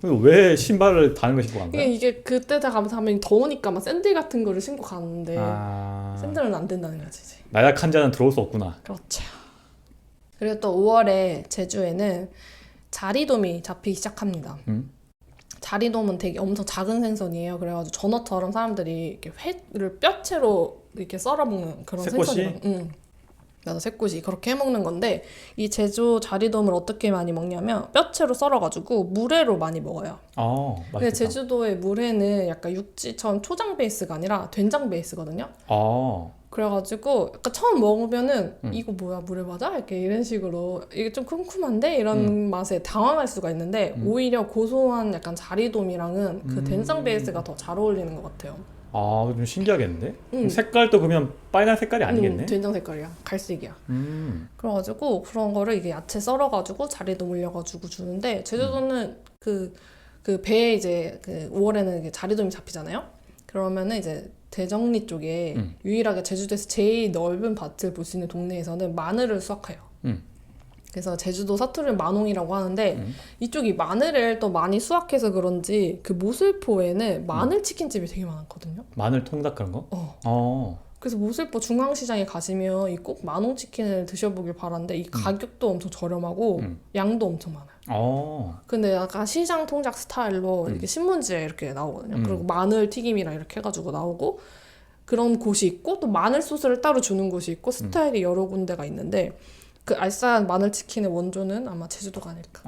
왜 신발을 다른 거 신고 간 거야? 이게 그때 다 가면 더우니까 막 샌들 같은 거를 신고 가는데 샌들은 안 된다는 거지. 나약한 자는 들어올 수 없구나. 그렇죠. 그리고 또 5월에 제주에는 자리돔이 잡히기 시작합니다. 자리돔은 되게 엄청 작은 생선이에요. 그래가지고 전어처럼 사람들이 이렇게 회를 뼈채로 이렇게 썰어먹는 그런 생선이에요. 맞아, 새꼬시 그렇게 해먹는 건데 이 제주 자리돔을 어떻게 많이 먹냐면 뼈채로 썰어가지고 물회로 많이 먹어요. 근데 제주도의 물회는 약간 육지처럼 초장 베이스가 아니라 된장 베이스거든요. 그래가지고 약간 처음 먹으면은 이거 뭐야 물회 맞아? 이렇게 이런 식으로 이게 좀 쿰쿰한데 이런 맛에 당황할 수가 있는데 오히려 고소한 약간 자리돔이랑은 그 된장 베이스가 더 잘 어울리는 것 같아요. 좀 신기하겠는데? 색깔도 그러면 빨간 색깔이 아니겠네? 된장 색깔이야. 갈색이야. 그래가지고 그런 거를 이게 야채 썰어가지고 자리도 올려가지고 주는데 제주도는 그 배에 이제 그 5월에는 자리돔이 잡히잖아요. 그러면은 이제 대정리 쪽에 유일하게 제주도에서 제일 넓은 밭을 볼 수 있는 동네에서는 마늘을 수확해요. 그래서 제주도 사투리는 만홍이라고 하는데 이쪽이 마늘을 또 많이 수확해서 그런지 그 모슬포에는 마늘 치킨집이 되게 많거든요. 마늘 통닭 그런 거? 그래서 모슬포 중앙시장에 가시면 이 꼭 만홍 치킨을 드셔보길 바라는데 이 가격도 엄청 저렴하고 양도 엄청 많아요. 근데 약간 시장 통닭 스타일로 이렇게 신문지에 이렇게 나오거든요. 그리고 마늘 튀김이랑 이렇게 해가지고 나오고 그런 곳이 있고 또 마늘 소스를 따로 주는 곳이 있고 스타일이 여러 군데가 있는데 그 알싸한 마늘 치킨의 원조는 아마 제주도가 아닐까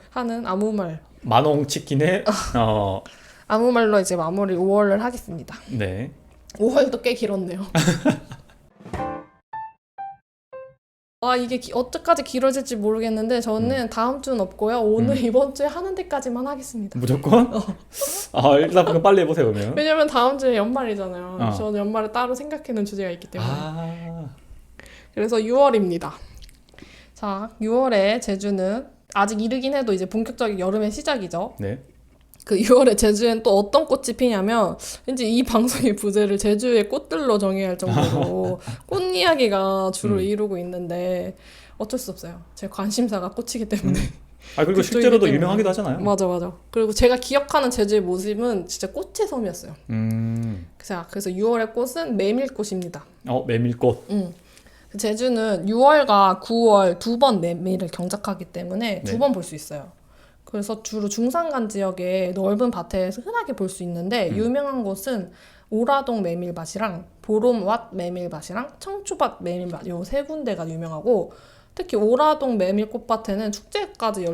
하는 아무 말. 만홍 치킨에 아무 말로 이제 마무리 5월을 하겠습니다. 네. 5월도 꽤 길었네요. 이게 언제까지 길어질지 모르겠는데 저는 다음 주는 없고요. 오늘 이번 주에 하는 데까지만 하겠습니다. 무조건? 일단 그럼 빨리 해보세요 그러면. 왜냐면 다음 주에 연말이잖아요. 저는 연말에 따로 생각해놓은 주제가 있기 때문에. 그래서 6월입니다. 자, 6월에 제주는 아직 이르긴 해도 이제 본격적인 여름의 시작이죠. 네. 그 6월에 제주엔 또 어떤 꽃이 피냐면 왠지 이 방송의 부제를 제주의 꽃들로 정해야 할 정도로 꽃 이야기가 주로 이루고 있는데 어쩔 수 없어요. 제 관심사가 꽃이기 때문에. 그리고 실제로도 유명하기도 하잖아요. 맞아. 그리고 제가 기억하는 제주의 모습은 진짜 꽃의 섬이었어요. 그래서 6월의 꽃은 메밀꽃입니다. 메밀꽃. 제주는 6월과 9월 두 번 메밀을 경작하기 때문에 두 번 볼 수 있어요. 그래서 주로 중산간 지역의 넓은 밭에서 흔하게 볼 수 있는데 유명한 곳은 오라동 메밀밭이랑 보롬왓 메밀밭이랑 청초밭 메밀밭 요 세 군데가 유명하고 특히 오라동 메밀꽃밭에는 축제까지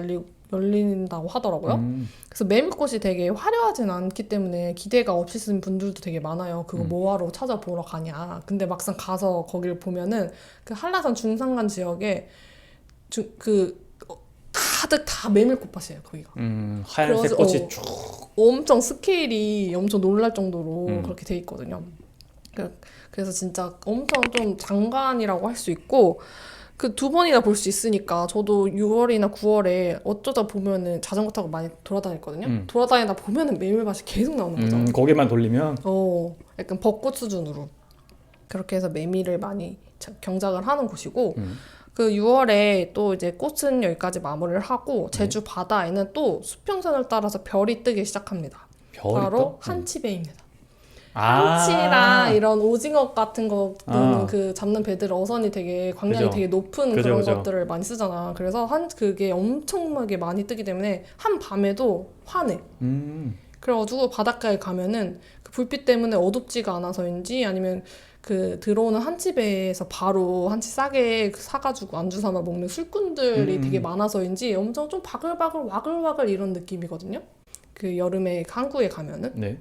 열린다고 하더라고요. 그래서 메밀꽃이 되게 화려하진 않기 때문에 기대가 없이 쓴 분들도 되게 많아요. 그거 뭐하러 찾아보러 가냐. 근데 막상 가서 거기를 보면은 그 한라산 중산간 지역에 가득 다 메밀꽃밭이에요, 거기가. 하얀색 꽃이 쭉. 엄청 스케일이 엄청 놀랄 정도로 그렇게 돼 있거든요. 그래서 진짜 엄청 좀 장관이라고 할 수 있고 그 두 번이나 볼 수 있으니까 저도 6월이나 9월에 어쩌다 보면은 자전거 타고 많이 돌아다녔거든요. 돌아다니다 보면은 메밀밭이 계속 나오는 거죠. 고개만 돌리면? 약간 벚꽃 수준으로. 그렇게 해서 메밀을 많이 경작을 하는 곳이고 그 6월에 또 이제 꽃은 여기까지 마무리를 하고 제주 바다에는 또 수평선을 따라서 별이 뜨기 시작합니다. 별이 바로 떠? 한치배입니다. 아. 한치랑 이런 오징어 같은 거 아. 그 잡는 배들 어선이 되게 광량이 그죠. 되게 높은 그죠, 그런 그죠. 것들을 많이 쓰잖아. 그래서 그게 엄청나게 많이 뜨기 때문에 한 밤에도 환해. 그래가지고 바닷가에 가면은 그 불빛 때문에 어둡지가 않아서인지 아니면 그 들어오는 한치배에서 바로 한치 싸게 사가지고 안주 삼아 먹는 술꾼들이 되게 많아서인지 엄청 좀 바글바글 와글와글 이런 느낌이거든요. 그 여름에 항구에 가면은. 네.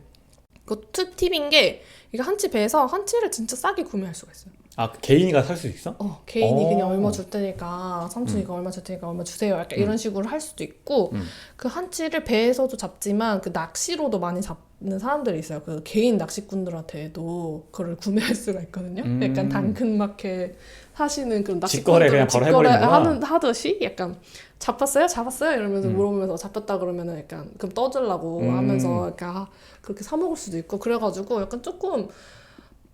그 팁인 게 이게 한치배에서 한치를 진짜 싸게 구매할 수가 있어요. 아, 개인이가 살 수 있어? 개인이 오. 그냥 얼마 줄 테니까 삼촌 이거 얼마 줄 테니까 얼마 주세요. 약간 이런 식으로 할 수도 있고 그 한치를 배에서도 잡지만 그 낚시로도 많이 잡는 사람들이 있어요. 그 개인 낚시꾼들한테도 그걸 구매할 수가 있거든요. 약간 당근마켓 하시는 그런 직거래 그냥 바로 해버리는구나. 하듯이 약간 잡았어요? 이러면서 물어보면서 잡혔다 그러면은 약간 그럼 떠들라고 하면서 약간 그렇게 사 먹을 수도 있고 그래가지고 약간 조금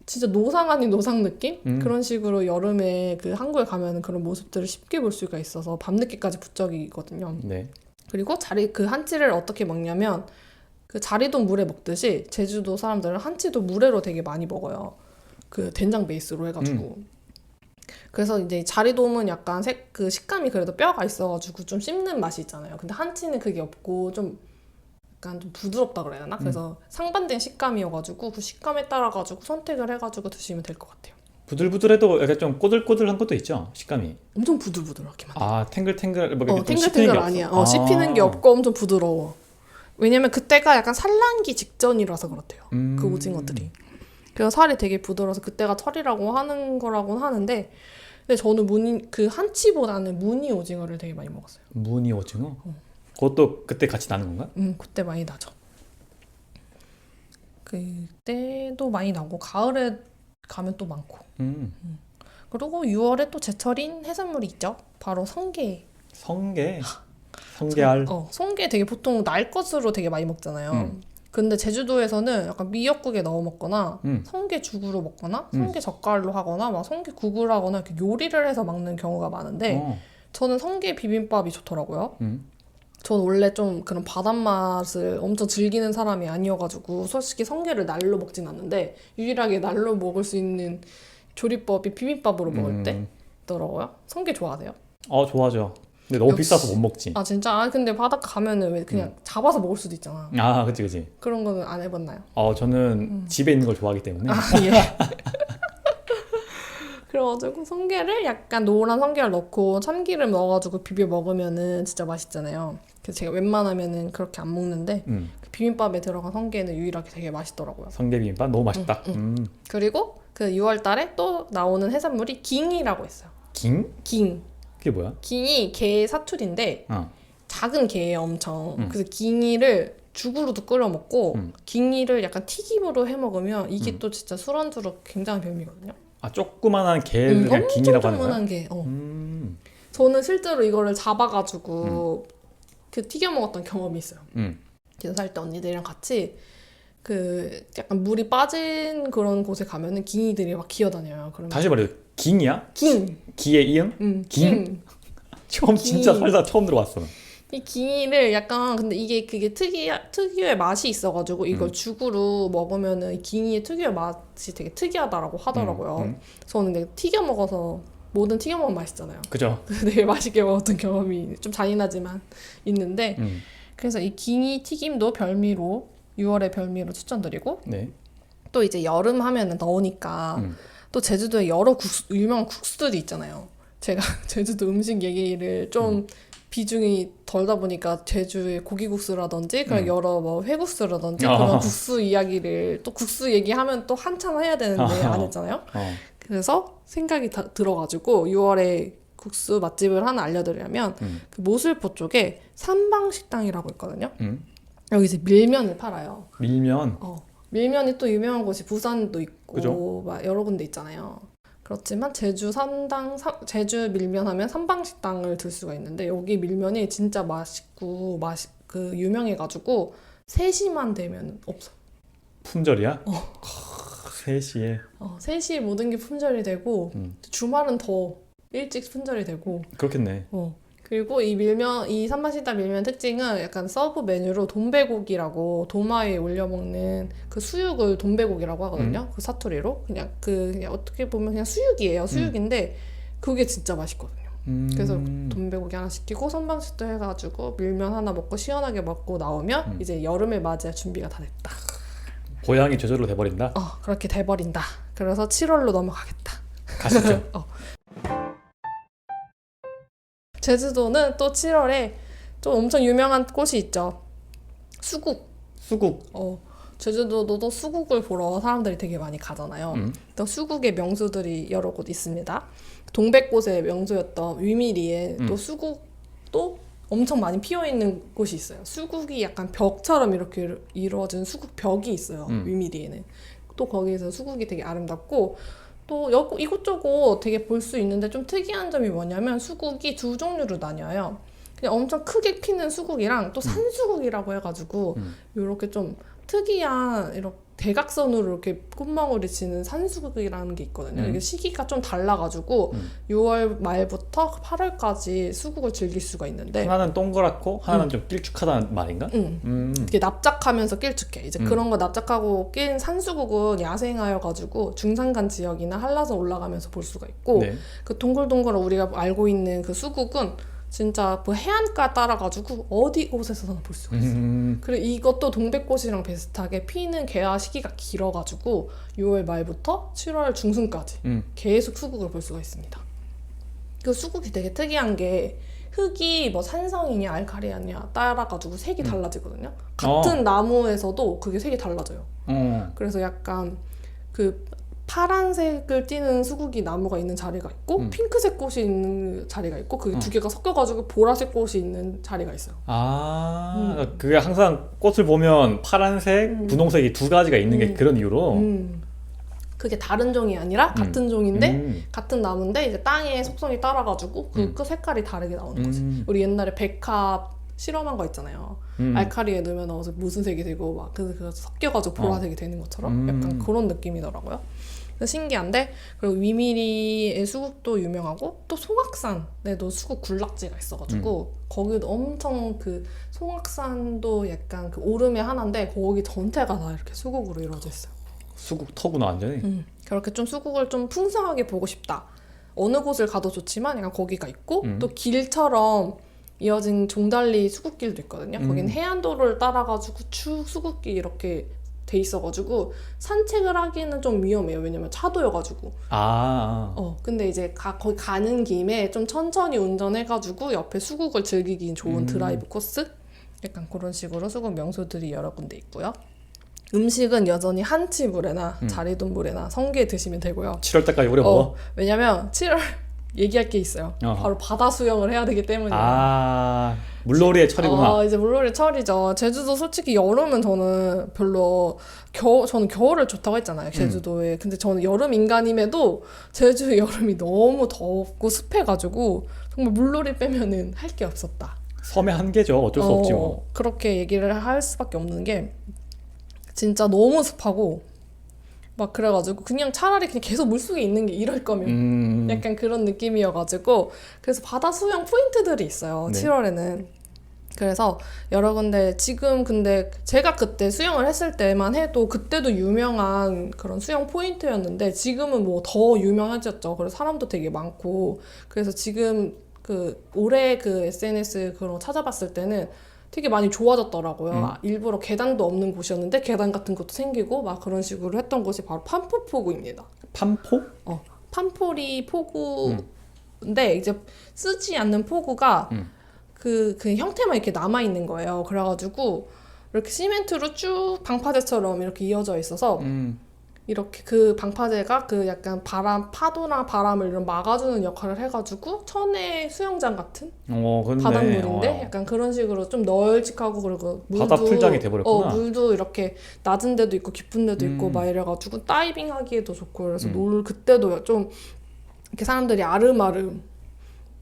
진짜 노상 아닌 노상 느낌? 그런 식으로 여름에 그 항구에 가면 그런 모습들을 쉽게 볼 수가 있어서 밤늦게까지 부쩍이거든요. 네. 그리고 그 한치를 어떻게 먹냐면 그 자리도 물에 먹듯이 제주도 사람들은 한치도 물회로 되게 많이 먹어요. 그 된장 베이스로 해가지고. 그래서 이제 자리돔은 약간 그 식감이 그래도 뼈가 있어가지고 좀 씹는 맛이 있잖아요. 근데 한치는 그게 없고 좀 약간 좀 부드럽다 그래야 되나? 그래서 상반된 식감이어가지고 그 식감에 따라가지고 선택을 해가지고 드시면 될 것 같아요. 부들부들해도 약간 좀 꼬들꼬들한 것도 있죠, 식감이. 엄청 부들부들하게 만들어. 아, 탱글탱글 뭐 이렇게 좀 씹히는 탱글탱글 게 아니야. 없어? 씹히는 게 없고 엄청 부드러워. 왜냐면 그때가 약간 산란기 직전이라서 그렇대요. 그 오징어들이. 그래서 살이 되게 부드러워서 그때가 철이라고 하는 거라고는 하는데 근데 저는 그 한치보다는 무늬 오징어를 되게 많이 먹었어요. 무늬 오징어? 그것도 그때 같이 나는 건가? 그때 많이 나죠. 그때도 많이 나고 가을에 가면 또 많고. 그리고 6월에 또 제철인 해산물이 있죠. 바로 성게. 성게? 성게알? 성게 되게 보통 날 것으로 되게 많이 먹잖아요. 근데 제주도에서는 약간 미역국에 넣어 먹거나 성게 죽으로 먹거나 성게 젓갈로 하거나 막 성게 국을 하거나 이렇게 요리를 해서 먹는 경우가 많은데 저는 성게 비빔밥이 좋더라고요. 저는 원래 좀 그런 바닷맛을 엄청 즐기는 사람이 아니어가지고 솔직히 성게를 날로 먹진 않는데 유일하게 날로 먹을 수 있는 조리법이 비빔밥으로 먹을 때 있더라고요. 성게 좋아하세요? 좋아하죠. 근데 너무 역시. 비싸서 못 먹지. 아 진짜? 아 근데 바닷가 가면은 왜 그냥 잡아서 먹을 수도 있잖아. 아, 그치. 그런 거는 안 해봤나요? 저는 집에 있는 걸 좋아하기 때문에. 예. 그래가지고 성게를 약간 노란 성게를 넣고 참기름 넣어가지고 비벼 먹으면은 진짜 맛있잖아요. 그래서 제가 웬만하면은 그렇게 안 먹는데 그 비빔밥에 들어간 성게는 유일하게 되게 맛있더라고요. 성게 비빔밥 너무 맛있다. 그리고 그 6월 달에 또 나오는 해산물이 깅이라고 있어요. 깅? 깅. 그게 뭐야? 깅이 게 사투리인데 작은 게예요 엄청. 그래서 깅이를 죽으로도 끓여 먹고 깅이를 약간 튀김으로 해 먹으면 이게 또 진짜 술안주로 굉장히 별미거든요. 아, 조그만한 게를 그냥 깅이라고 하는 거야? 엄청 조그만한 게. 저는 실제로 이거를 잡아가지고 그 튀겨 먹었던 경험이 있어요. 그래서 살 때 언니들이랑 같이 그 약간 물이 빠진 그런 곳에 가면은 깅이들이 막 기어다녀요. 그러면 다시 말해, 깅이야? 깅. 기의 이응? 깅. 진짜 살다 처음 들어봤어. 이 깅이를 약간 근데 그게 특유의 맛이 있어가지고 이걸 죽으로 먹으면은 이 깅이의 특유의 맛이 되게 특이하다라고 하더라고요. 저는 근데 튀겨 먹어서 뭐든 튀겨 먹으면 맛있잖아요. 그죠? 되게 맛있게 먹었던 경험이 좀 잔인하지만 있는데 그래서 이 깅이 튀김도 별미로 6월의 별미로 추천드리고 네. 또 이제 여름 하면은 더우니까 또 제주도에 여러 유명한 국수들이 있잖아요. 제가 제주도 음식 얘기를 좀 비중이 덜다 보니까 제주의 고기국수라든지 그런 여러 뭐 회국수라든지 그런 국수 이야기를 또 국수 얘기하면 또 한참 해야 되는데 안 했잖아요. 그래서 생각이 들어가지고 6월에 국수 맛집을 하나 알려드리려면 그 모슬포 쪽에 삼방식당이라고 있거든요. 여기서 밀면을 팔아요. 밀면? 밀면이 또 유명한 곳이 부산도 있고 그죠? 막 여러 군데 있잖아요. 그렇지만 제주 밀면 하면 삼방식당을 들 수가 있는데 여기 밀면이 진짜 맛있고 유명해가지고 3시만 되면 없어. 품절이야? 3시에 3시에 모든 게 품절이 되고 주말은 더 일찍 품절이 되고 그렇겠네. 그리고 이 삼만시다 밀면 특징은 약간 서브 메뉴로 돈베고기라고 도마에 올려 먹는 그 수육을 돈베고기라고 하거든요. 그 사투리로 그냥 어떻게 보면 그냥 수육이에요. 수육인데 그게 진짜 맛있거든요. 그래서 돈베고기 하나 시키고 선방시도 해가지고 밀면 하나 먹고 시원하게 먹고 나오면 이제 여름을 맞이할 준비가 다 됐다. 고향이 제주로 돼버린다. 그렇게 돼버린다. 그래서 7월로 넘어가겠다. 가시죠. 제주도는 또 7월에 좀 엄청 유명한 곳이 있죠. 수국. 제주도도 수국을 보러 사람들이 되게 많이 가잖아요. 또 수국의 명소들이 여러 곳 있습니다. 동백꽃의 명소였던 위미리에 또 수국도 엄청 많이 피어있는 곳이 있어요. 수국이 약간 벽처럼 이렇게 이루어진 수국 벽이 있어요. 위미리에는. 또 거기에서 수국이 되게 아름답고 또 이곳저곳 되게 볼 수 있는데 좀 특이한 점이 뭐냐면 수국이 두 종류로 나뉘어요. 그냥 엄청 크게 피는 수국이랑 또 산수국이라고 해가지고 이렇게 좀 특이한 이렇게 대각선으로 이렇게 꽃망울이 지는 산수국이라는 게 있거든요. 이게 시기가 좀 달라가지고 6월 말부터 8월까지 수국을 즐길 수가 있는데 하나는 동그랗고 하나는 좀 길쭉하다는 말인가? 이게 납작하면서 길쭉해. 이제 그런 거 납작하고 낀 산수국은 야생하여가지고 중산간 지역이나 한라산 올라가면서 볼 수가 있고 그 동글동글한 우리가 알고 있는 그 수국은 진짜 뭐 해안가 따라가지고 어디 곳에서나 볼 수가 있어요. 그리고 이것도 동백꽃이랑 비슷하게 피는 개화 시기가 길어가지고 6월 말부터 7월 중순까지 계속 수국을 볼 수가 있습니다. 그 수국이 되게 특이한 게 흙이 뭐 산성이냐 알칼리냐 따라가지고 색이 달라지거든요. 같은 나무에서도 그게 색이 달라져요. 그래서 약간 그 파란색을 띠는 수국이 나무가 있는 자리가 있고 핑크색 꽃이 있는 자리가 있고 그게 두 개가 섞여가지고 보라색 꽃이 있는 자리가 있어요. 그게 항상 꽃을 보면 파란색, 분홍색이 두 가지가 있는 게 그런 이유로 그게 다른 종이 아니라 같은 종인데 같은 나무인데 이제 땅의 속성이 따라가지고 그 색깔이 다르게 나오는 거지. 우리 옛날에 백합 실험한 거 있잖아요. 알칼리에 넣으면 무슨 색이 되고 막 그래서 섞여가지고 보라색이 되는 것처럼 약간 그런 느낌이더라고요. 그래서 신기한데 그리고 위미리의 수국도 유명하고 또 송악산에도 수국 군락지가 있어가지고 거기도 엄청 그 송악산도 약간 그 오름의 하나인데 거기 전체가 다 이렇게 수국으로 이루어져 있어요. 수국 터구나 완전히. 그렇게 좀 수국을 좀 풍성하게 보고 싶다. 어느 곳을 가도 좋지만 약간 거기가 있고 또 길처럼 이어진 종달리 수국길도 있거든요. 거기는 해안도로를 따라가지고 쭉 수국길 이렇게 돼 있어가지고 산책을 하기는 좀 위험해요. 왜냐면 차도여가지고. 근데 이제 거기 가는 김에 좀 천천히 운전해가지고 옆에 수국을 즐기기 좋은 드라이브 코스? 약간 그런 식으로 수국 명소들이 여러 군데 있고요. 음식은 여전히 한치물에나 자리돈물에나 성게 드시면 되고요. 7월 때까지 오래 먹어? 왜냐면 7월 얘기할 게 있어요. 바로 바다 수영을 해야 되기 때문이에요. 물놀이의 철이구나. 이제 물놀이 철이죠. 제주도 솔직히 여름은 저는 별로 저는 겨울을 좋다고 했잖아요. 제주도에. 근데 저는 여름 인간임에도 제주 여름이 너무 덥고 습해가지고 정말 물놀이 빼면은 할 게 없었다. 섬의 한계죠. 어쩔 수 없지 뭐. 그렇게 얘기를 할 수밖에 없는 게 진짜 너무 습하고 막 그래가지고 그냥 차라리 그냥 계속 물속에 있는 게 이럴 거면 약간 그런 느낌이어가지고 그래서 바다 수영 포인트들이 있어요. 7월에는. 그래서 여러 군데 지금 근데 제가 그때 수영을 했을 때만 해도 그때도 유명한 그런 수영 포인트였는데 지금은 뭐 더 유명해졌죠. 그래서 사람도 되게 많고 그래서 지금 그 올해 그 SNS 그런 거 찾아봤을 때는 되게 많이 좋아졌더라고요. 일부러 계단도 없는 곳이었는데 계단 같은 것도 생기고 막 그런 식으로 했던 곳이 바로 판포포구입니다. 판포? 판포리 포구인데 이제 쓰지 않는 포구가 그 형태만 이렇게 남아 있는 거예요. 그래가지고 이렇게 시멘트로 쭉 방파제처럼 이렇게 이어져 있어서 이렇게 그 방파제가 그 약간 파도나 바람을 이런 막아주는 역할을 해가지고 천혜 수영장 같은 바닷물인데 약간 그런 식으로 좀 널찍하고 그리고 물도 바다 풀장이 돼버렸구나. 물도 이렇게 낮은 데도 있고 깊은 데도 있고 막 이래가지고 다이빙 하기에도 좋고 그래서 그때도 좀 이렇게 사람들이 아름아름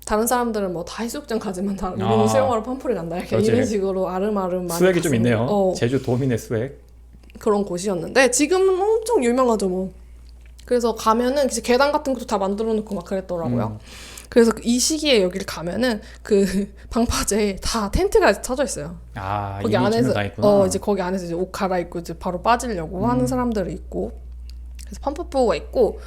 다른 사람들은 뭐 다 해수욕장 가지만 우리는 수영하러 판포리 간다 이런 식으로 아름아름 많이 수액이 좀 있네요. 갔습니다. 제주 도민의 수액. 그런 곳이었는데 지금은 엄청 유명하죠 뭐. 그래서 가면은 이제 계단 같은 것도 다 만들어 놓고 막 그랬더라고요. 그래서 이 시기에 여기를 가면은 그 방파제에 다 텐트가 쳐져 있어요. 아, 거기 이미 안에서 다 있구나. 이제 거기 안에서 이제 옷 갈아입고 이제 바로 빠지려고 하는 사람들이 있고, 그래서 팜프포가 있고,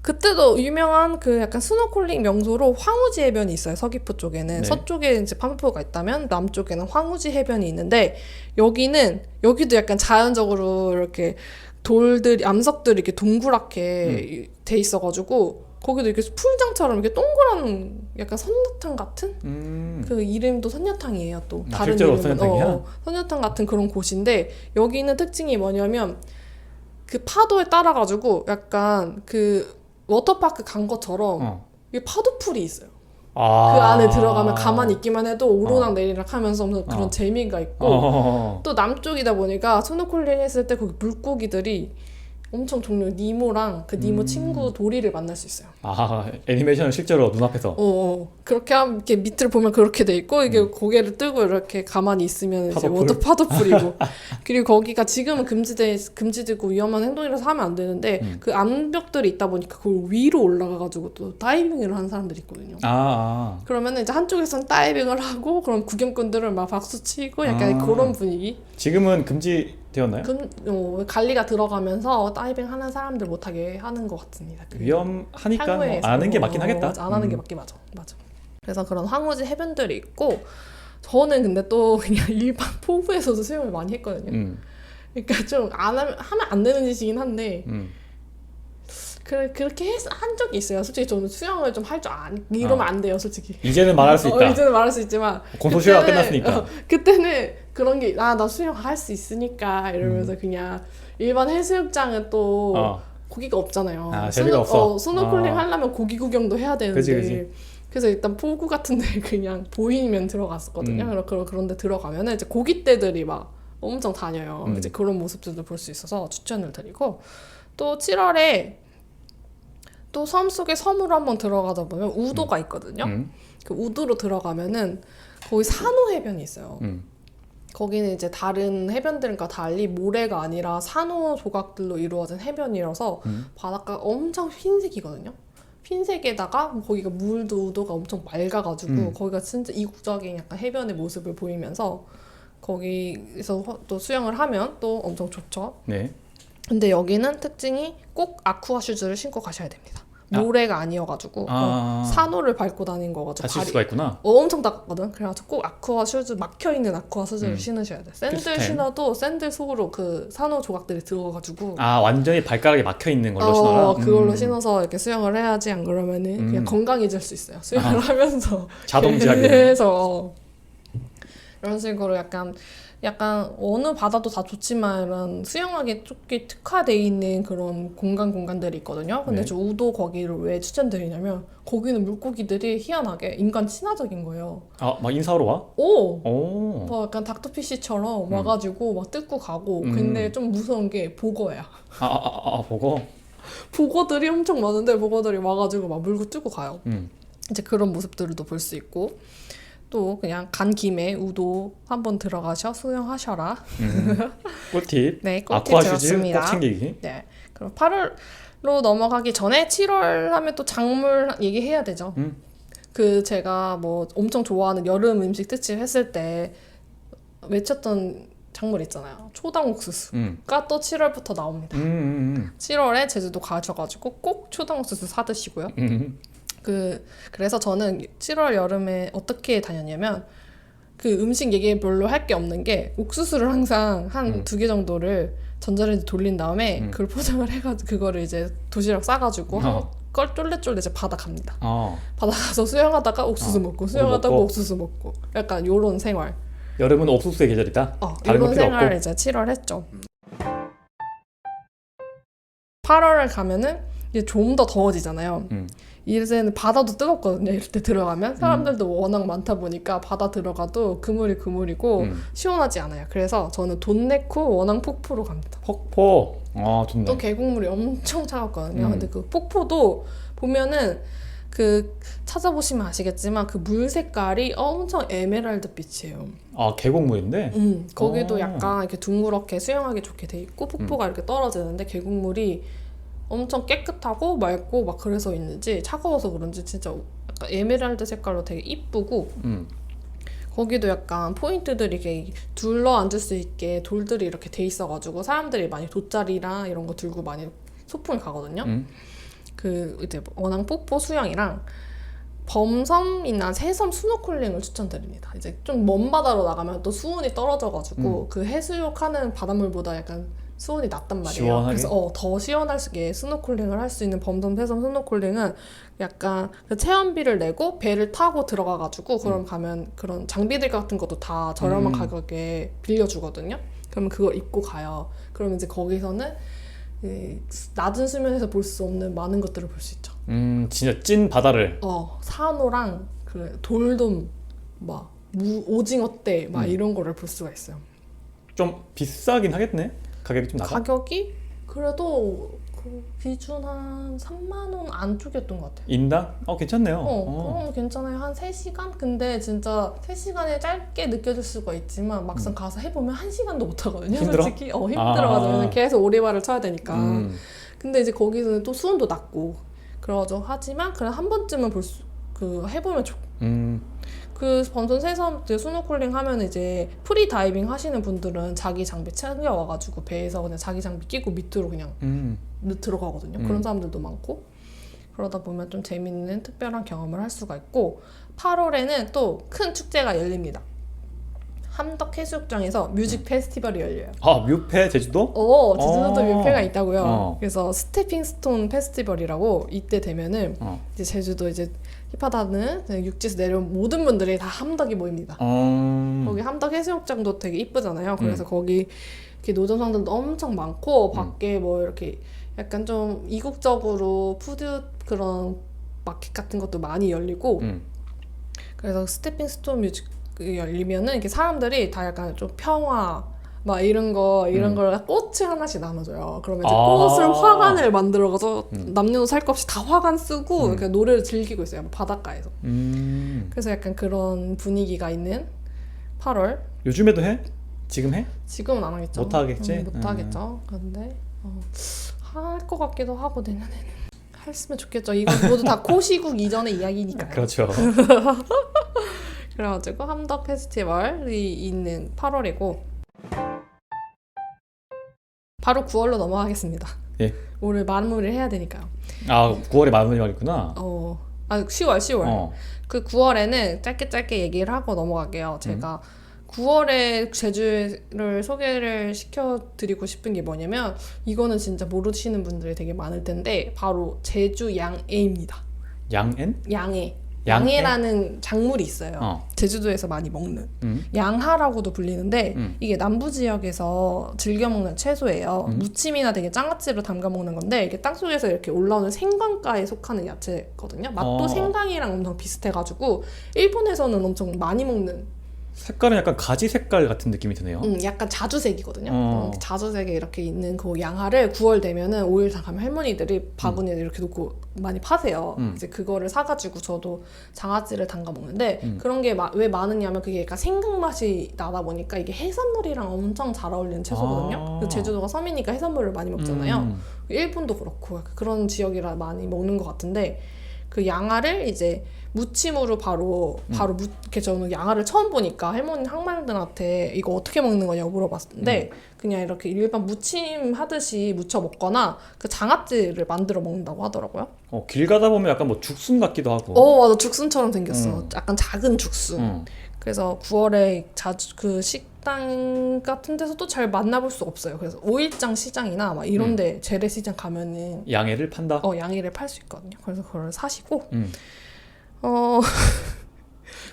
그때도 유명한 그 약간 스노클링 명소로 황우지 해변이 있어요. 서귀포 쪽에는. 네. 서쪽에 이제 팜프포가 있다면 남쪽에는 황우지 해변이 있는데, 여기도 약간 자연적으로 이렇게 돌들이, 암석들이 이렇게 동그랗게 돼 있어가지고, 거기도 이렇게 풀장처럼 이렇게 동그란 약간 선녀탕 같은? 그 이름도 선녀탕이에요. 또 다른 실제로 이름은 선녀탕이야? 선녀탕 같은 그런 곳인데, 여기는 특징이 뭐냐면 그 파도에 따라가지고 약간 그 워터파크 간 것처럼 이게 파도풀이 있어요. 아. 그 안에 들어가면 가만히 있기만 해도 오르락 내리락 하면서 그런 재미가 있고, 또 남쪽이다 보니까 스노클링 했을 때 거기 물고기들이 엄청 종류, 니모랑 그 니모 친구 도리를 만날 수 있어요. 아, 애니메이션을 실제로 눈앞에서. 그렇게 하면 이렇게 밑을 보면 그렇게 돼 있고, 이게 고개를 뜨고 이렇게 가만히 있으면 이제 파도풀이고. 그리고 거기가 지금은 금지되고 위험한 행동이라서 하면 안 되는데, 그 암벽들이 있다 보니까 그걸 위로 올라가가지고 또 다이빙을 하는 사람들이 있거든요. 그러면 이제 한쪽에서는 다이빙을 하고, 그럼 구경꾼들은 막 박수 치고 약간 그런 분위기. 지금은 금지되었나요? 관리가 들어가면서 다이빙 하는 사람들 못하게 하는 것 같습니다. 위험하니까 뭐 안 하는 게 맞긴 하겠다. 안 하는 게 맞긴 맞아. 그래서 그런 황우지 해변들이 있고, 저는 근데 또 그냥 일반 포구에서도 수영을 많이 했거든요. 그러니까 좀 하면 안 되는 짓이긴 한데, 그렇게 한 적이 있어요. 솔직히 저는 수영을 좀 할 줄 이러면 안 돼요, 솔직히. 이제는 말할 수 있다. 이제는 말할 수 있지만, 공소시효가 끝났으니까. 그때는 그런 게, 나 수영 할 수 있으니까 이러면서 그냥 일반 해수욕장은 또 고기가 없잖아요. 재미가 없어. 스노클링 하려면 고기 구경도 해야 되는데. 그치. 그래서 일단 포구 같은 데 그냥 보이면 들어갔었거든요. 그런데 들어가면은 이제 고깃대들이 막 엄청 다녀요. 이제 그런 모습들도 볼 수 있어서 추천을 드리고, 또 7월에 또 섬 속에 섬으로 한번 들어가다 보면 우도가 있거든요. 그 우도로 들어가면은 거기 산호 해변이 있어요. 거기는 이제 다른 해변들과 달리 모래가 아니라 산호 조각들로 이루어진 해변이라서 바닷가가 엄청 흰색이거든요. 흰색에다가 거기가 물도 우도가 엄청 맑아가지고 거기가 진짜 이국적인 약간 해변의 모습을 보이면서 거기서 또 수영을 하면 또 엄청 좋죠. 네. 근데 여기는 특징이 꼭 아쿠아 슈즈를 신고 가셔야 됩니다. 모래가 아니어가지고 산호를 밟고 다닌 거가지고 다칠 수가 있구나. 엄청 따갑거든. 그래가지고 꼭 아쿠아 슈즈, 막혀있는 아쿠아 슈즈를 신으셔야 돼. 샌들 필수템. 신어도 샌들 속으로 그 산호 조각들이 들어가가지고 완전히 발가락에 막혀있는 걸로 신어라? 그걸로 신어서 이렇게 수영을 해야지. 안 그러면은 그냥 건강해질 수 있어요. 수영을 하면서 자동지하게. 그래서 이런 식으로 약간 어느 바다도 다 좋지만 이런 수영하기 조금 특화돼 있는 그런 공간들이 있거든요. 근데 네. 저 우도 거기를 왜 추천드리냐면 거기는 물고기들이 희한하게 인간 친화적인 거예요. 막 인사하러 와? 오! 막 약간 닥터피쉬처럼 와가지고 막 뜯고 가고. 근데 좀 무서운 게 보거야. 보고? 보거들이 엄청 많은데 보거들이 와가지고 막 물고 뜯고 가요. 이제 그런 모습들도 볼 수 있고, 또 그냥 간 김에 우도 한번 들어가셔 수영하셔라. 꿀팁. 네, 꿀팁 아쿠아 슈즈 들었습니다. 꼭 챙기기. 네, 그럼 8월로 넘어가기 전에 7월 하면 또 작물 얘기해야 되죠. 그 제가 뭐 엄청 좋아하는 여름 음식 특집 했을 때 외쳤던 작물 있잖아요. 초당 옥수수가 또 7월부터 나옵니다. 7월에 제주도 가셔가지고 꼭 초당 옥수수 사 드시고요. 그래서 저는 7월 여름에 어떻게 다녔냐면, 그 음식 얘기 별로 할 게 없는 게, 옥수수를 항상 한 2개 정도를 전자레인지 돌린 다음에 그걸 포장을 해가지고 그거를 이제 도시락 싸가지고 쫄래쫄래 이제 바다 갑니다. 바다 가서 수영하다가 옥수수 먹고, 수영하다가 옥수수 먹고, 약간 요런 생활. 여름은 옥수수의 계절이다? 다른 건 요런 필요 생활을 없고? 이제 7월 했죠. 8월을 가면은 이제 좀 더 더워지잖아요. 이제는 바다도 뜨겁거든요. 이럴 때 들어가면 사람들도 워낙 많다 보니까 바다 들어가도 그물이고 시원하지 않아요. 그래서 저는 돈 내고 원앙 폭포로 갑니다. 폭포. 좋네. 또 계곡물이 엄청 차갑거든요. 근데 그 폭포도 보면은 그 찾아보시면 아시겠지만 그 물 색깔이 엄청 에메랄드 빛이에요. 아, 계곡물인데? 거기도 어. 약간 이렇게 둥그렇게 수영하기 좋게 돼 있고 폭포가 이렇게 떨어지는데 계곡물이 엄청 깨끗하고 맑고 막 그래서 있는지 차가워서 그런지 진짜 약간 에메랄드 색깔로 되게 이쁘고 거기도 약간 포인트들이 이렇게 둘러 앉을 수 있게 돌들이 이렇게 돼 있어가지고 사람들이 많이 돗자리랑 이런 거 들고 많이 소풍을 가거든요. 그 이제 원앙 폭포 수영이랑 범섬이나 새섬 스노클링을 추천드립니다. 이제 좀 먼 바다로 나가면 또 수온이 떨어져가지고 그 해수욕하는 바닷물보다 약간 수온이 낮단 말이에요. 시원하게? 그래서 더 시원하게 스노클링을 할 수 있는 범섬, 새섬 스노클링은 약간 그 체험비를 내고 배를 타고 들어가가지고 그럼 가면 그런 장비들 같은 것도 다 저렴한 가격에 빌려주거든요. 그러면 그걸 입고 가요. 그러면 이제 거기서는 낮은 수면에서 볼 수 없는 많은 것들을 볼 수 있죠. 진짜 찐 바다를. 산호랑 그 돌돔, 막 오징어떼 막 이런 거를 볼 수가 있어요. 좀 비싸긴 하겠네? 가격이 좀 나가? 가격이 그래도 그 기준 한 3만 원 안쪽이었던 것 같아요. 인당? 괜찮네요. 그럼 괜찮아요. 한 3시간? 근데 진짜 3시간이 짧게 느껴질 수가 있지만 막상 가서 해보면 1시간도 못 하거든요. 힘들어? 솔직히. 힘들어가지고 계속 오리발을 쳐야 되니까. 근데 이제 거기서는 또 수온도 낮고 그러죠. 하지만 그냥 한 번쯤은 해보면 그 범선 새섬 스노클링 하면 이제 프리 다이빙 하시는 분들은 자기 장비 챙겨와가지고 배에서 그냥 자기 장비 끼고 밑으로 그냥 들어가거든요. 그런 사람들도 많고 그러다 보면 좀 재밌는 특별한 경험을 할 수가 있고 8월에는 또 큰 축제가 열립니다. 함덕 해수욕장에서 뮤직 페스티벌이 열려요. 뮤페 제주도? 제주도도 뮤페가 있다고요. 그래서 스태핑 스톤 페스티벌이라고 이때 되면은 이제 제주도 이제 힙하다는 육지에서 내려온 모든 분들이 다 함덕이 모입니다. 거기 함덕 해수욕장도 되게 이쁘잖아요. 그래서 거기 이렇게 노점상들도 엄청 많고 밖에 뭐 이렇게 약간 좀 이국적으로 푸드 그런 마켓 같은 것도 많이 열리고 그래서 스태핑 스톤 뮤직 열리면은 이렇게 사람들이 다 약간 좀 평화 막 이런 걸 꽃을 하나씩 나눠줘요. 그러면 이제 꽃을 화관을 만들어서 남녀노소 할 것 없이 다 화관 쓰고 이렇게 노래를 즐기고 있어요. 바닷가에서. 그래서 약간 그런 분위기가 있는 8월. 요즘에도 해? 지금 해? 지금은 안 하겠죠. 못 하겠지? 못 하겠죠. 근데 할 것 같기도 하고 내년에는 했으면 좋겠죠. 이건 모두 다 코시국 이전의 이야기니까요. 그렇죠. 그래가지고 함덕 페스티벌이 있는 8월이고 바로 9월로 넘어가겠습니다. 예. 오늘 마무리를 해야 되니까요. 9월에 마무리가 10월. 그 9월에는 짧게 얘기를 하고 넘어갈게요. 제가 9월에 제주를 소개를 시켜드리고 싶은 게 뭐냐면 이거는 진짜 모르시는 분들이 되게 많을 텐데 바로 제주 양애입니다. 양엔? 양애. 양해라는 작물이 있어요. 제주도에서 많이 먹는 양하라고도 불리는데 이게 남부 지역에서 즐겨 먹는 채소예요. 무침이나 되게 장아찌로 담가 먹는 건데 이게 땅속에서 이렇게 올라오는 생강가에 속하는 야채거든요. 맛도 생강이랑 엄청 비슷해가지고 일본에서는 엄청 많이 먹는 색깔은 약간 가지 색깔 같은 느낌이 드네요. 약간 자주색이거든요. 자주색에 이렇게 있는 그 양하를 9월 되면은 5일 가면 할머니들이 바구니에 이렇게 놓고 많이 파세요. 이제 그거를 사가지고 저도 장아찌를 담가 먹는데 그런 게 왜 많으냐면 그게 약간 생강 맛이 나다 보니까 이게 해산물이랑 엄청 잘 어울리는 채소거든요. 제주도가 섬이니까 해산물을 많이 먹잖아요. 일본도 그렇고 그런 지역이라 많이 먹는 것 같은데 그 양하를 이제 무침으로 바로 이렇게 저는 양하를 처음 보니까 할머니 항말들한테 이거 어떻게 먹는 거냐고 물어봤는데 그냥 이렇게 일반 무침 하듯이 무쳐 먹거나 그 장아찌를 만들어 먹는다고 하더라고요. 길 가다 보면 약간 뭐 죽순 같기도 하고. 맞아. 죽순처럼 생겼어. 약간 작은 죽순. 그래서 9월에 자주 그 식당 같은 데서도 잘 만나볼 수 없어요. 그래서 5일장 시장이나 막 이런 데 재래시장 가면은 양해를 판다? 양해를 팔 수 있거든요. 그래서 그걸 사시고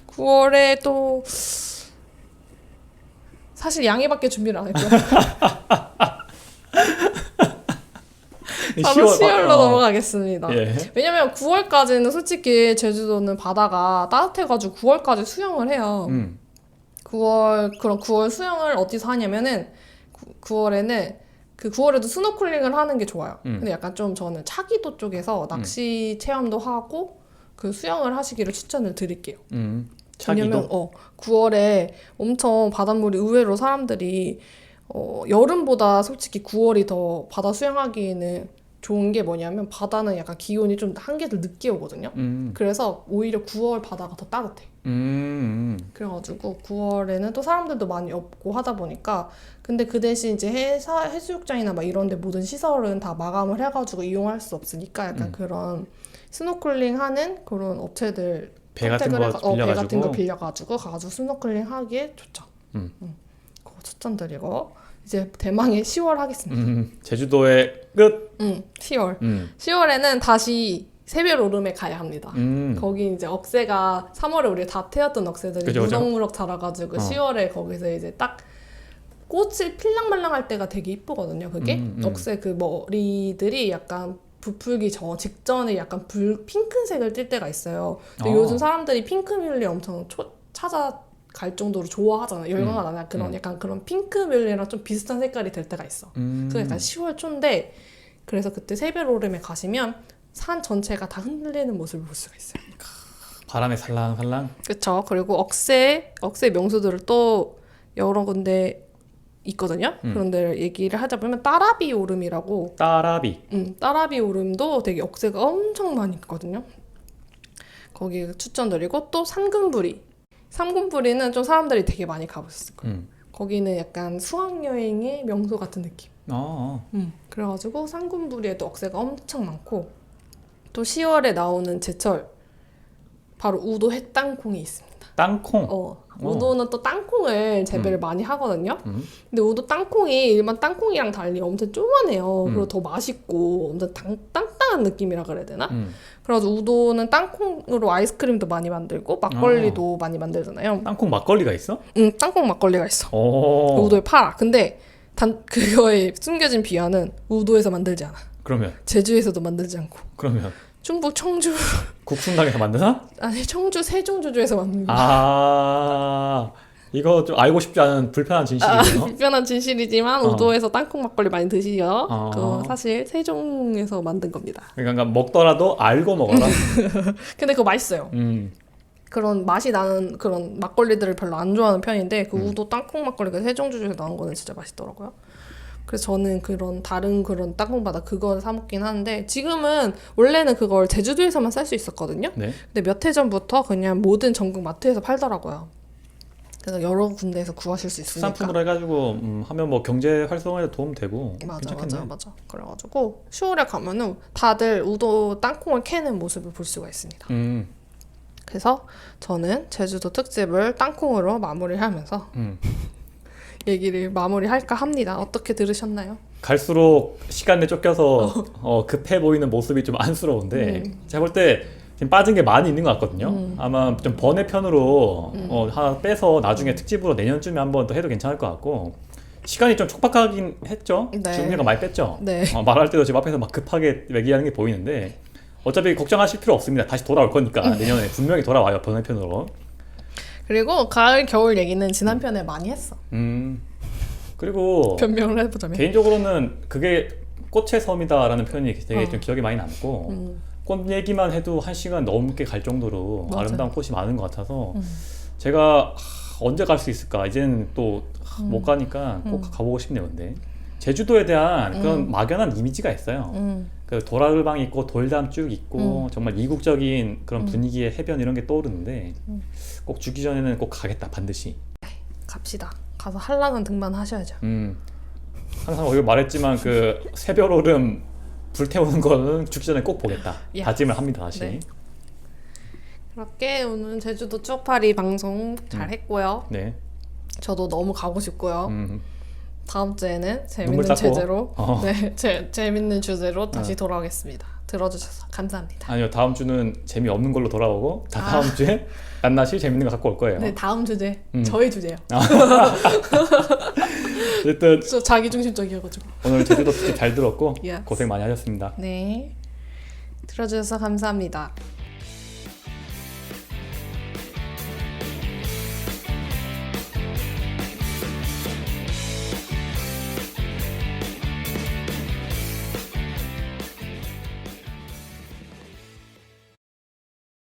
9월에 또 사실 양해밖에 준비를 안 했고요. 바로 10월로 넘어가겠습니다. 예. 왜냐면 9월까지는 솔직히 제주도는 바다가 따뜻해가지고 9월까지 수영을 해요. 9월 수영을 어디서 하냐면은 9월에는 그 9월에도 스노클링을 하는 게 좋아요. 근데 약간 좀 저는 차기도 쪽에서 낚시 체험도 하고 그 수영을 하시기를 추천을 드릴게요. 차기도? 왜냐면 9월에 엄청 바닷물이 의외로 사람들이 여름보다 솔직히 9월이 더 바다 수영하기에는 좋은 게 뭐냐면 바다는 약간 기온이 좀 한계를 늦게 오거든요. 그래서 오히려 9월 바다가 더 따뜻해. 그래가지고 9월에는 또 사람들도 많이 없고 하다 보니까 근데 그 대신 이제 해수욕장이나 막 이런 데 모든 시설은 다 마감을 해가지고 이용할 수 없으니까 약간 그런 스노클링 하는 그런 업체들 배 같은 거 배 같은 거 빌려가지고 가가지고 스노클링 하기에 좋죠. 그거 추천드리고 이제 대망의 10월 하겠습니다. 제주도의 끝. 10월. 10월에는 다시 새별 오름에 가야 합니다. 거기 이제 억새가 3월에 우리 다 태웠던 억새들이 그죠. 무럭무럭 자라가지고 10월에 거기서 이제 딱 꽃을 필랑말랑할 때가 되게 이쁘거든요. 그게 억새 그 머리들이 약간 부풀기 직전에 약간 핑크색을 띌 때가 있어요. 근데 요즘 사람들이 핑크뮬리 엄청 찾아갈 정도로 좋아하잖아요. 열광을 안 해요. 그런 약간 그런 핑크뮬리랑 좀 비슷한 색깔이 될 때가 있어. 그게 약간 10월 초인데 그래서 그때 새별 오름에 가시면 산 전체가 다 흔들리는 모습을 볼 수가 있어요. 바람에 살랑살랑. 그렇죠. 그리고 억새 명소들을 또 여러 군데 있거든요. 그런 데를 얘기를 하자 보면 따라비 오름이라고. 따라비 오름도 되게 억새가 엄청 많이 있거든요. 거기 추천드리고 또 삼군부리는 좀 사람들이 되게 많이 가보셨을 거예요. 거기는 약간 수학여행의 명소 같은 느낌. 그래가지고 삼군부리에도 억새가 엄청 많고 또 10월에 나오는 제철 바로 우도 햇땅콩이 있습니다. 땅콩? 우도는 또 땅콩을 재배를 많이 하거든요. 근데 우도 땅콩이 일반 땅콩이랑 달리 엄청 쪼만해요. 그리고 더 맛있고 엄청 땅땅한 느낌이라 그래야 되나? 그래가지고 우도는 땅콩으로 아이스크림도 많이 만들고 막걸리도 많이 만들잖아요. 땅콩 막걸리가 있어? 응, 땅콩 막걸리가 있어. 우도에 팔아. 근데 그거의 숨겨진 비하는 우도에서 만들지 않아. 그러면? 제주에서도 만들지 않고. 그러면? 충북 청주 국순당에서 만드나? 아니 청주 세종주주에서 만든 거야. 이거 좀 알고 싶지 않은 불편한 진실이네요. 불편한 진실이지만 우도에서 땅콩 막걸리 많이 드시죠. 그거 사실 세종에서 만든 겁니다. 그러니까 먹더라도 알고 먹어라. 근데 그거 맛있어요. 그런 맛이 나는 그런 막걸리들을 별로 안 좋아하는 편인데 그 우도 땅콩 막걸리가 세종주주에서 나온 거는 진짜 맛있더라고요. 그래서 저는 그런 다른 그런 땅콩바다 그걸 사 먹긴 하는데 지금은 원래는 그걸 제주도에서만 살 수 있었거든요. 네. 근데 몇 해 전부터 그냥 모든 전국 마트에서 팔더라고요. 그래서 여러 군데에서 구하실 수 있으니까. 특산품으로 해가지고 하면 뭐 경제 활성화에 도움 되고. 맞아. 그래가지고 10월에 가면은 다들 우도 땅콩을 캐는 모습을 볼 수가 있습니다. 그래서 저는 제주도 특집을 땅콩으로 마무리하면서 얘기를 마무리할까 합니다. 어떻게 들으셨나요? 갈수록 시간에 쫓겨서 급해 보이는 모습이 좀 안쓰러운데 제가 볼 때 지금 빠진 게 많이 있는 것 같거든요. 아마 좀 번외편으로 하나 빼서 나중에 특집으로 내년쯤에 한번 더 해도 괜찮을 것 같고 시간이 좀 촉박하긴 했죠. 네. 지금 많이 뺐죠. 네. 말할 때도 지금 앞에서 막 급하게 얘기하는 게 보이는데 어차피 걱정하실 필요 없습니다. 다시 돌아올 거니까 내년에 분명히 돌아와요. 번외편으로. 그리고 가을 겨울 얘기는 지난 편에 많이 했어. 그리고 변명을 해보자면 개인적으로는 그게 꽃의 섬이다라는 표현이 되게 좀 기억에 많이 남고 꽃 얘기만 해도 1시간 넘게 갈 정도로 맞아요. 아름다운 꽃이 많은 것 같아서 제가 언제 갈 수 있을까 이제는 또 못 가니까 꼭 가보고 싶네요. 근데 제주도에 대한 그런 막연한 이미지가 있어요. 그 도라르방 있고 돌담 쭉 있고 정말 이국적인 그런 분위기의 해변 이런 게 떠오르는데 꼭 죽기 전에는 꼭 가겠다 반드시. 갑시다. 가서 한라산 등반 하셔야죠. 항상 어제 말했지만 그 새별 오름 불태우는 거는 죽기 전에 꼭 보겠다. 야. 다짐을 합니다 다시. 네. 그렇게 오늘 제주도 추억팔이 방송 잘 했고요. 네. 저도 너무 가고 싶고요. 다음 주에는 눈물 재밌는 닦고. 주제로 재밌는 주제로 다시 돌아오겠습니다. 들어주셔서 감사합니다. 아니요 다음 주는 재미없는 걸로 돌아오고 다음 주에 낱낱이 재밌는 거 갖고 올 거예요. 네, 다음 주제 저희 주제요. 어쨌든 저 자기중심적이어가지고. 오늘 제주도 특집 잘 들었고 Yes. 고생 많이 하셨습니다. 네, 들어주셔서 감사합니다.